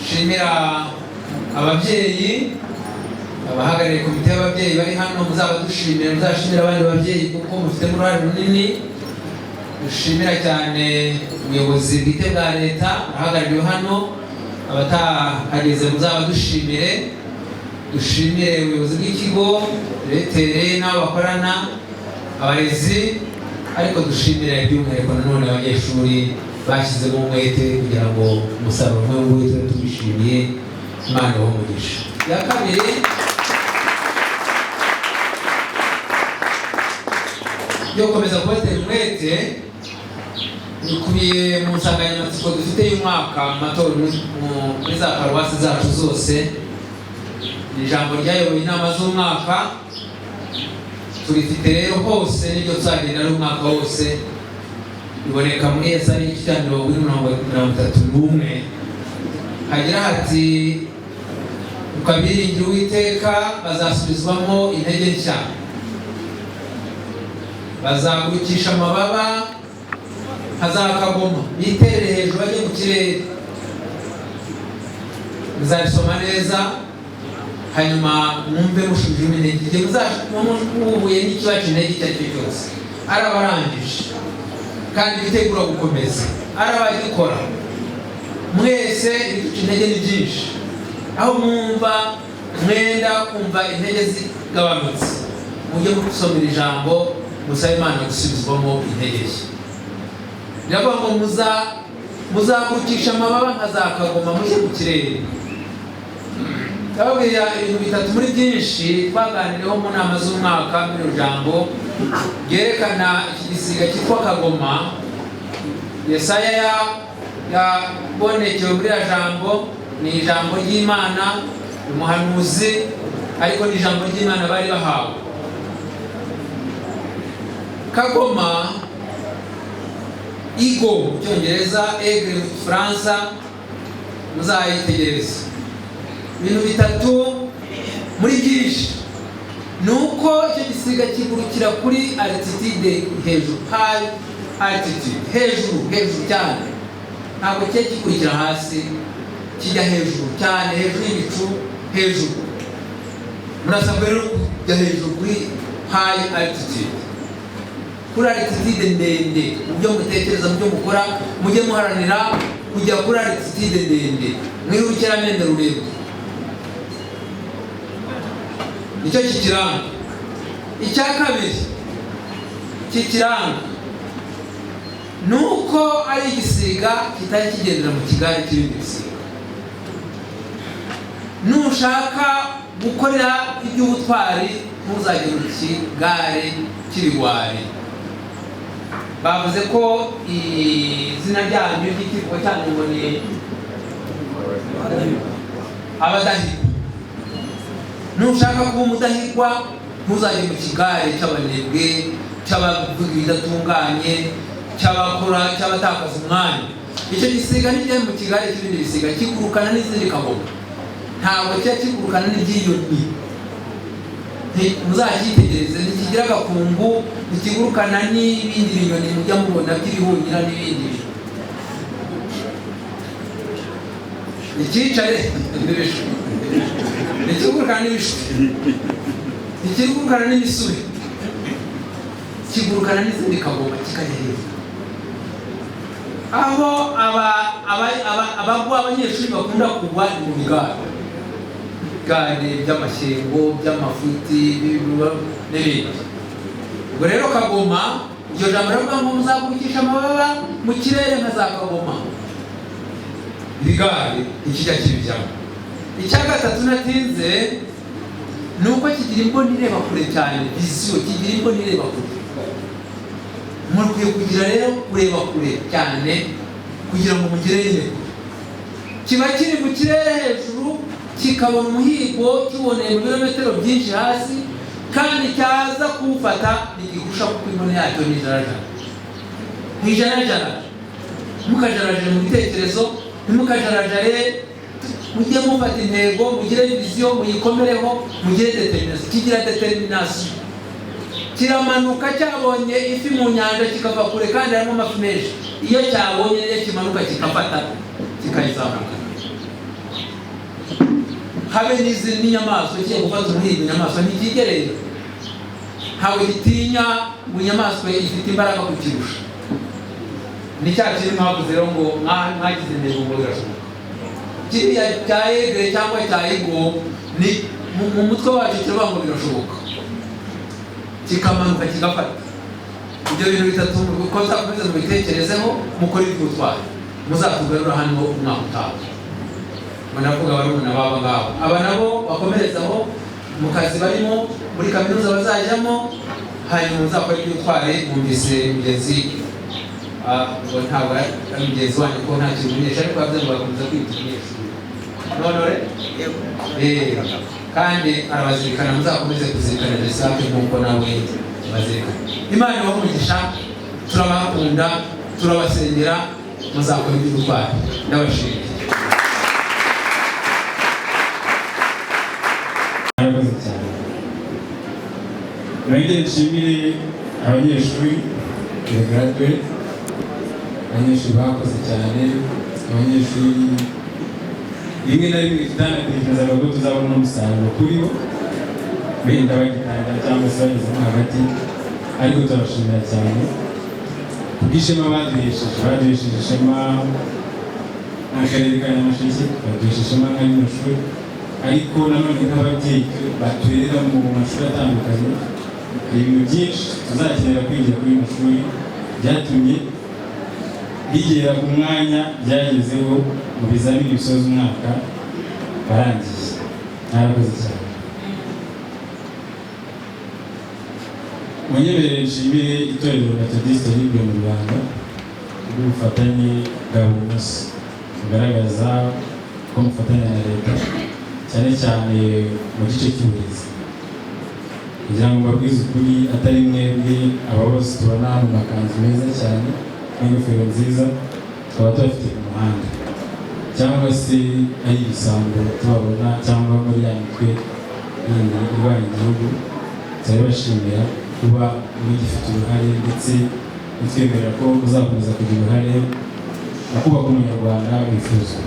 shimira ababyeyi abahagarariye komite y'ababyeyi bari hano muzaba dushimira muzashimira abandi babyeyi kuko mufite uruhare runini dushimira cyane ubuyobozi bwite bwa leta ahagarariwe hano abatahageze muzaba dushimire ubuyobozi bw'ikigo diregiteri n'abo bakorana abarezi ariko dushimira by'umwihariko nanone abanyeshuri bashyizemo umwete kugira ngo umusaruro nk'uyu tube tubishimiye Imana umugisha. Ya kabiri yo komeza kubatera umwete bikubiye mu nsanganyamatsiko dufite y'umwaka amatora muri za paruwasi zacu zose ni ijambo ryayoboye inama z'umwaka turifite rero hose n'iryo tuzagenda ari umwaka wose iboneka muri Yesaya igice cya 31 hagira hati ukabiringira Uwiteka bazasubizwamo intege nshya bazagurukisha amababa hazakagoma biterere hejuru bajye mu kirere muzabisoma neza hanyuma mwumve mushubije intege igihe muzamubuye n'ikibazo intege icyo ari cyo cyose arabarangije kandi bitegura gukomeza arabagikora mwese ibiduca intege ni byinshi aho mwumva mwenda kumva intege zigabanutse mujye musomera ijambo musabe Imana gusubizwamo intege nshya biravuga ngo muzagurukisha amababa nkazakagoma mujye mu kirere ndababwira ibintu bitatu muri byinshi twaganiriyeho mu nama z'umwaka muri jambo byerekana iki gisiga cyitwa kagoma Yesaya yabonekewe muri iriya jambo ni ijambo ry'Imana umuhanuzi ariko ni ijambo ry'Imana bari bahawe kagoma igo mu cyongereza egre mu Faransa muzayitegereza ibintu bitatu muri byinshi nuko icyo gisiga kigurukira kuri altitude hejuru high altitude hejuru cyane ntabwo cye gikurikira hasi kijya hejuru cyane hejuru y'ibicu hejuru murasabwa rero kujya hejuru kuri high altitude kuri altitude ndende mu byo mutekereza mu byo mukora mujye muharanira kujya kuri altitude ndende mwihurukirane rurerure nicyo kikiranga icya kabiri kikiranga nuko ari igisiga kitari kigendera mu kigare cy'ibindi bisiga nushaka gukorera iby'ubutwari ntuzajye mu kigare cy'ibigwari bavuze ko izina ryanyu ry'ikigo cyanyu ngo ni abadahigwa nushaka kuba umudahigwa ntuzajye mu kigare cy'abanebwe cy'abavuga ibidatunganye cy'abakora cy'abatakaza umwanya icyo gisiga ntigiye mu kigare cy'ibindi bisiga, kigurukana n'izindi kagoma, ntabwo kiba kigurukana n'iby'inyoni. Muzacyitegereze, ntikigira agakungu, ntikigurukana n'ibindi binyoni mujya mubona by'ibihunyira n'ibindi. Nticyicare n'ibishwi, ntikigurukana n'ibishwi, ntikigurukana n'imisure, kigurukana n'izindi kagoma kikajya hejuru. Aho abanyeshuri bakunda kugwa ni mu bigare by'amashyengo, by'amafuti n'ibindi. Ubwo rero kagoma, iryo jambo riravuga ngo muzagurukisha amababa mu kirere nka za kagoma. Ibigare ikijya kibijyamo. Icya gatatu natinze ni uko kigira imboni ireba kure cyane, viziyo, kigira imboni ireba kure. Mukwiye kugira rero kureba kure cyane kugira ngo mugire nyine. Kiba kiri mu kirere hejuru, kikabona umuhigo, kiboneye mu birometero byinshi hasi, kandi cyaza kuwufata ntigihusha kuko imboni yacyo ni ijarajara. Ntijarajara. Ntimukajaraje mu bitekerezo, ntimukajarajare, mujye mufata intego, mugire viziyo, muyikomereho, mugire determination. Kigira determination. Kiramanuka cyabonye ifi mu nyanja kikava kure kandi harimo amafi menshi. Iyo cyabonye rero kimanuka kikafata kikayizamuka. Habe n'izindi nyamaswa kigiye gufata umuhigo, inyamaswa ntikigereye, ntabwo gitinya mu nyamaswa ifite imbaraga kukirusha. Ni cya kintu mwavuze rero ngo mwagize intego ngo birashoboka. Kiriya cya egre cyangwa cya ego ni mu mutwe wacu kiravuga ngo birashoboka, kikamanuka kigafata. Ibyo bintu bitatu uko muzakomeza mubitekerezeho, mukore ibitwara, muzatugarura hano umwaka utaha. Banavuga barumuna baba ngabo, aba nabo bakomerezaho mu kazi barimo muri kaminuza bazajyamo, hanyuma muzakora ibitware. Mwumvise mugenzi ngo ntabwo ari mugenzi wanyu ko nta kintu umunyeshuri, ariko yavuze ngo bakomeza kwita umunyeshuri. Nonore kandi arabazirikana, muzakomeze kuzirikana Jesake nk'uko nawe bazirikana. Imana ibahe umugisha, turabakunda, turabasengera, muzakora iby'ubutwari. Ndabashimiye. Nongere nshimire abanyeshuri graduate, abanyeshuri bakoze cyane, abanyeshuri rimwe na rimwe tutanatekerezaga ko tuzabona umusaruro kuri bo, wenda bagitangira cyangwa se bagezemo hagati, ariko turabashimira cyane kubw'ishema baduhesheje ishema n'akarere ka Nyamasheke, baduhesheje ishema nk'ayo shuri, ariko nanone nk'ababyeyi baturera mu mashuri atandukanye. Ibintu byinshi tuzakenera kwigira kuri ino shuri byatumye bigera ku mwanya byagezeho mu bizamini bisoza umwaka barangiye. Narakoze cyane. Munyemerere nshimire itorero Methodiste ryo mu Rwanda n'ubufatanye bwa buri munsi bugaragaza ko mufatanya na leta, cyane cyane mu gice cy'uburezi, kugira ngo mbabwize ukuri atari mwebwe aba bose tubona mu makanzu meza cyane n'ingofero nziza tukaba tubafite ku muhanda, cyangwa se ari ibisambo tubabona, cyangwa muri ya mitwe yindi irwanya igihugu. Turabashimira kuba mugifite uruhare, ndetse bitwemerera ko uzakomeza kugira uruhare mu kubaka umunyarwanda wifuza.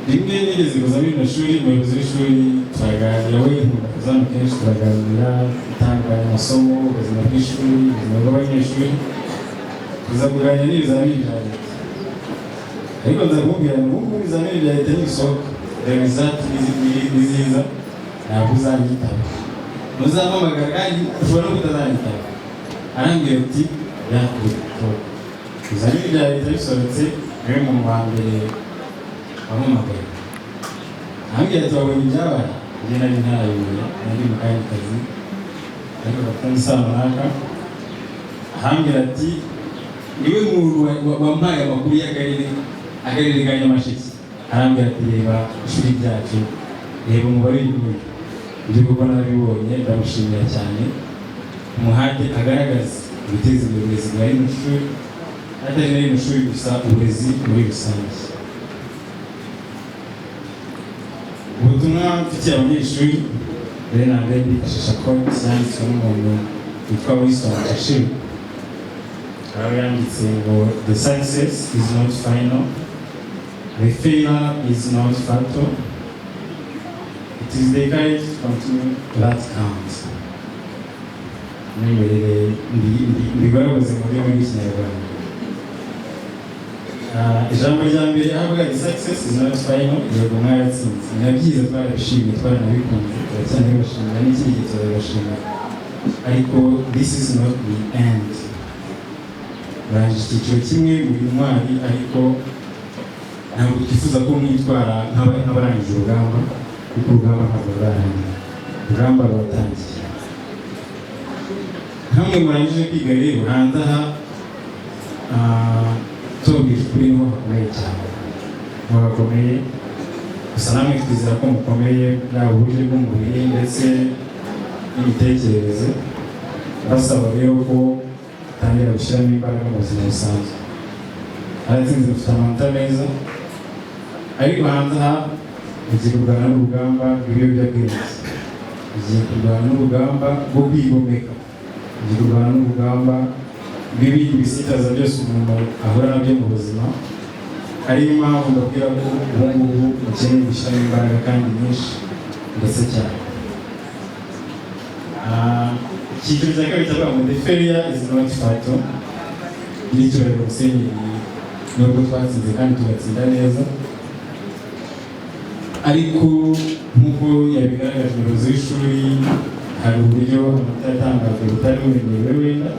Rimwe nigeze kuza muri ino shuri, umuyobozi w'ishuri turaganira, we nkunda kuzana kenshi, turaganira gutandukanya amasomo, ubuzima bw'ishuri, ubuzima bw'abanyeshuri, tuza kuganira n'ibizamini bya leta. Ariko nza kumubwira ngo ubu ibizamini bya leta nibisohoka, result niziza, ntabwo uzanyitaba, muzampamagara kandi ushobora no kutazanyitaba. Arambwira ati yakure ibizamini bya leta bisohotse, niwe muntu wa mbere wampamagaye. Arambwira ati wabonye ibyabaye? Njye nari ntarabimenye, nari mu kandi kazi, ariko gafunze saa runaka. Arambwira ati niwe muntu wampaye amakuru y'akarere ka Nyamasheke. Arambwira ati reba ishuri ryacu, reba umubare w'intore. Ibyo kuko narabibonye, ndamushimira cyane. umuhate agaragaza guteza imbere uburezi bwari mu ishuri, atari nari mu ishuri gusa, uburezi muri rusange. Ubutumwa mfitiye abanyeshuri mbere na mbere bifashisha ko yanditswe n'umuntu witwa Winston Churchill, aho yanditse ngo the success is not final, the failure is not fatal, it is the courage to continue that counts. Mbigaragaze mu rurimi rw'Ikinyarwanda. Ijambo rya mbere avuga the success is not final, yego mwaratsinze, nabyiza, twarabishimye, twaranabikunze, turacyabibashimira n'ikindi gihe turabibashimira, ariko this is not the end. Urangije icyiciro kimwe muri intwari, ariko ntabwo twifuza ko mwitwara nk'abarangije urugamba, kuko urugamba ntabwo rurarangira, urugamba ruratangiye. Hamwe murangije kwiga rero, hanze aha tubabwije ukuri niho hakomeye cyane, niho hakomeye, gusa namwe twizera ko mukomeye, yaba uburyo bw'umubiri ndetse n'imitekerereze, basaba rero ko utangira gushyiramo imbaraga mu buzima busanzwe. Aratsinze dufite amanota meza, ariko hanze aha ugiye kurwana n'urugamba rw'ibiyobyabwenge, ugiye kurwana n'urugamba rwo kwigomeka, ugiye kurwana n'urugamba rw'ibindi bisitaza byose umuntu ahura nabyo mu buzima. Ariyo mpamvu ndabwira ko ubu ngubu ukeneye gushyiramo imbaraga kandi nyinshi ndetse cyane. Icyiciro cya kabiri cyavuga ngo the failure is not fatal, n'icyubahiro Musenyeri nubwo twatsinze kandi tugatsinda neza, ariko nk'uko yabigaragaje umuyobozi w'ishuri, hari uburyo amanota yatangajwe butari bumenyerewe wenda,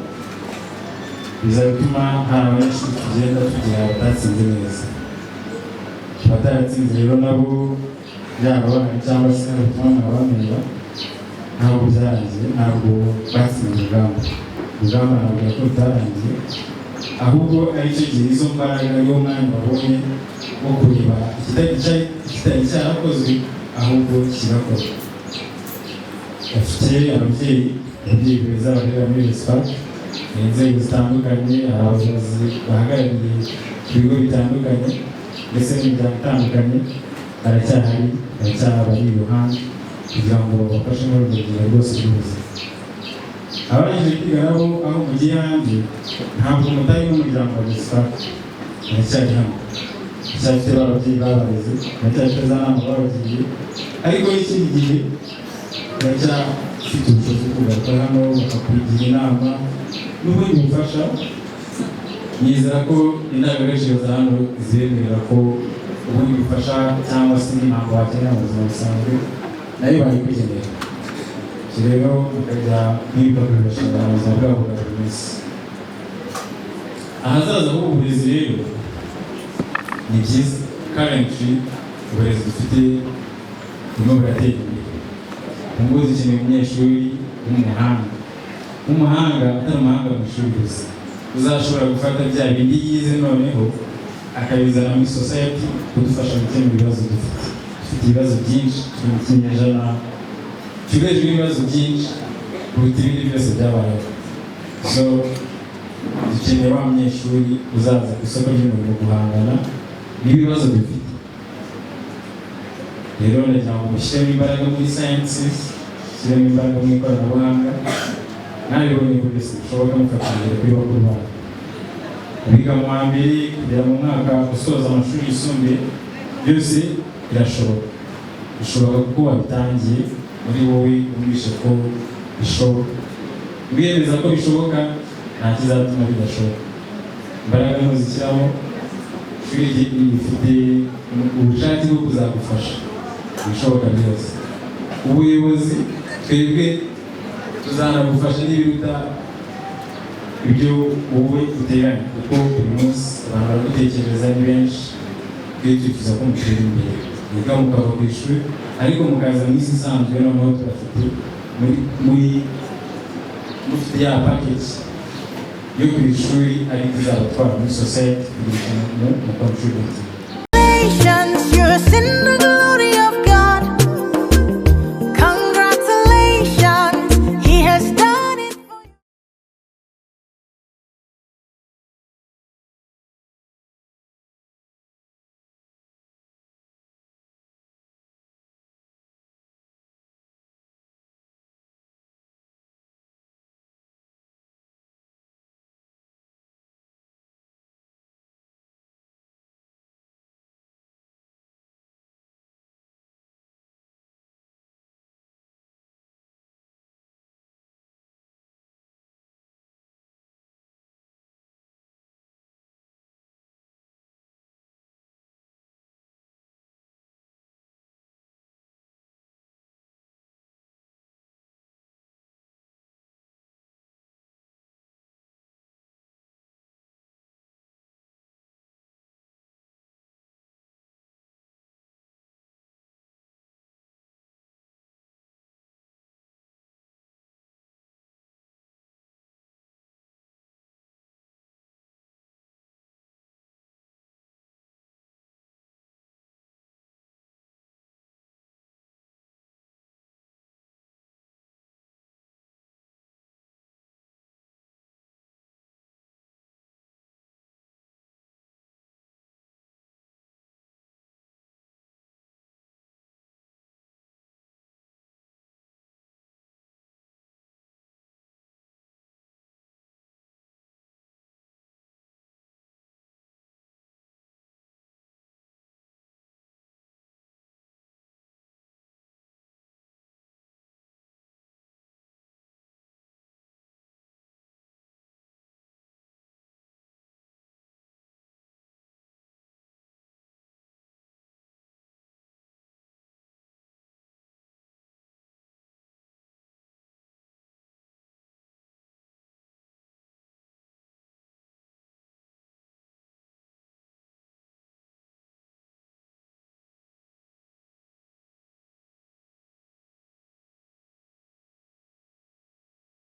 bizatuma hari abanyeshuri tugenda tugira batatsinze neza. Abataratsinze rero nabo, yaba abana cyangwa se abatumwa mwabamenyera, ntabwo byarangiye, ntabwo batsinze urugamba. Urugamba ntabwo yako rutarangiye, ahubwo ari cyo gihe izo mbaraga ariwo mwanya wabonye wo kureba ikitari cyarakozwe ahubwo kigakorwa. Bafite ababyeyi beza barera muri RESPAC, inzego zitandukanye, abayobozi bahagarariye ibigo bitandukanye ndetse n'imiryango itandukanye, baracyabari iruhande kugira ngo babafashe muri urwo rugendo rwose rw'ubuzima. Abarangije kwiga nabo aho mugiye hanze, ntabwo mutari n'umuryango wa RESPAC, muracyari hano, muracyafite ababyeyi babareze, muracyafite za nama babagiye, ariko n'ikindi gihe muracyafite ubushobozi bwo kugaruka hano bakakugira inama n'ubundi bufasha. Nizera ko indangagaciro za hano zibemerera ko ubundi bufasha cyangwa se indi mpamvu wakenera mu buzima busanzwe nayo bayikugenera. Rero mukajya mwibuka kubashimira mu buzima bwabo bwa buri munsi. Ahazaza h'uburezi rero ni byiza, currently uburezi dufite burimo buratera imbere. Ubu dukeneye umunyeshuri w'umuhanga, atari umuhanga mu ishuri gusa, uzashobora gufata bya bindi yize noneho akabizana muri society kudufasha gukemura ibibazo dufite. Dufite ibibazo byinshi, turi mu kinyejana cyugarijwe n'ibibazo byinshi kuruta ibindi byose byabayeho. So dukeneye wa munyeshuri uzaza ku isoko ry'umurimo guhangana n'ibibazo dufite. Rero ndagira ngo mushyiremo imbaraga muri sciences, mushyiremo imbaraga mu ikoranabuhanga, nabibonye ko byose bishoboka mufatanyije kuri bakuru banyu. Abiga mu wa mbere kugera mu mwaka usoza amashuri yisumbuye, byose birashoboka. Bishoboka kuko wabitangiye muri wowe wumvishe ko bishoboka. Wiyemeza ko bishoboka, nta kizatuma bidashoboka. Imbaraga ntuzishyiramo, ishuri rifite ubushake bwo kuzagufasha ibishoboka byose. Ubuyobozi twebwe tuzanagufasha n'ibiruta ibyo wowe uteganya, kuko buri munsi abantu baragutekereza ni benshi, twe twifuza ko mutera imbere, mwiga mukava ku ishuri ariko mukaza mu isi isanzwe. Noneho turafite mufite ya package yo ku ishuri ariko izabatwara muri society kugira ngo mukontribute.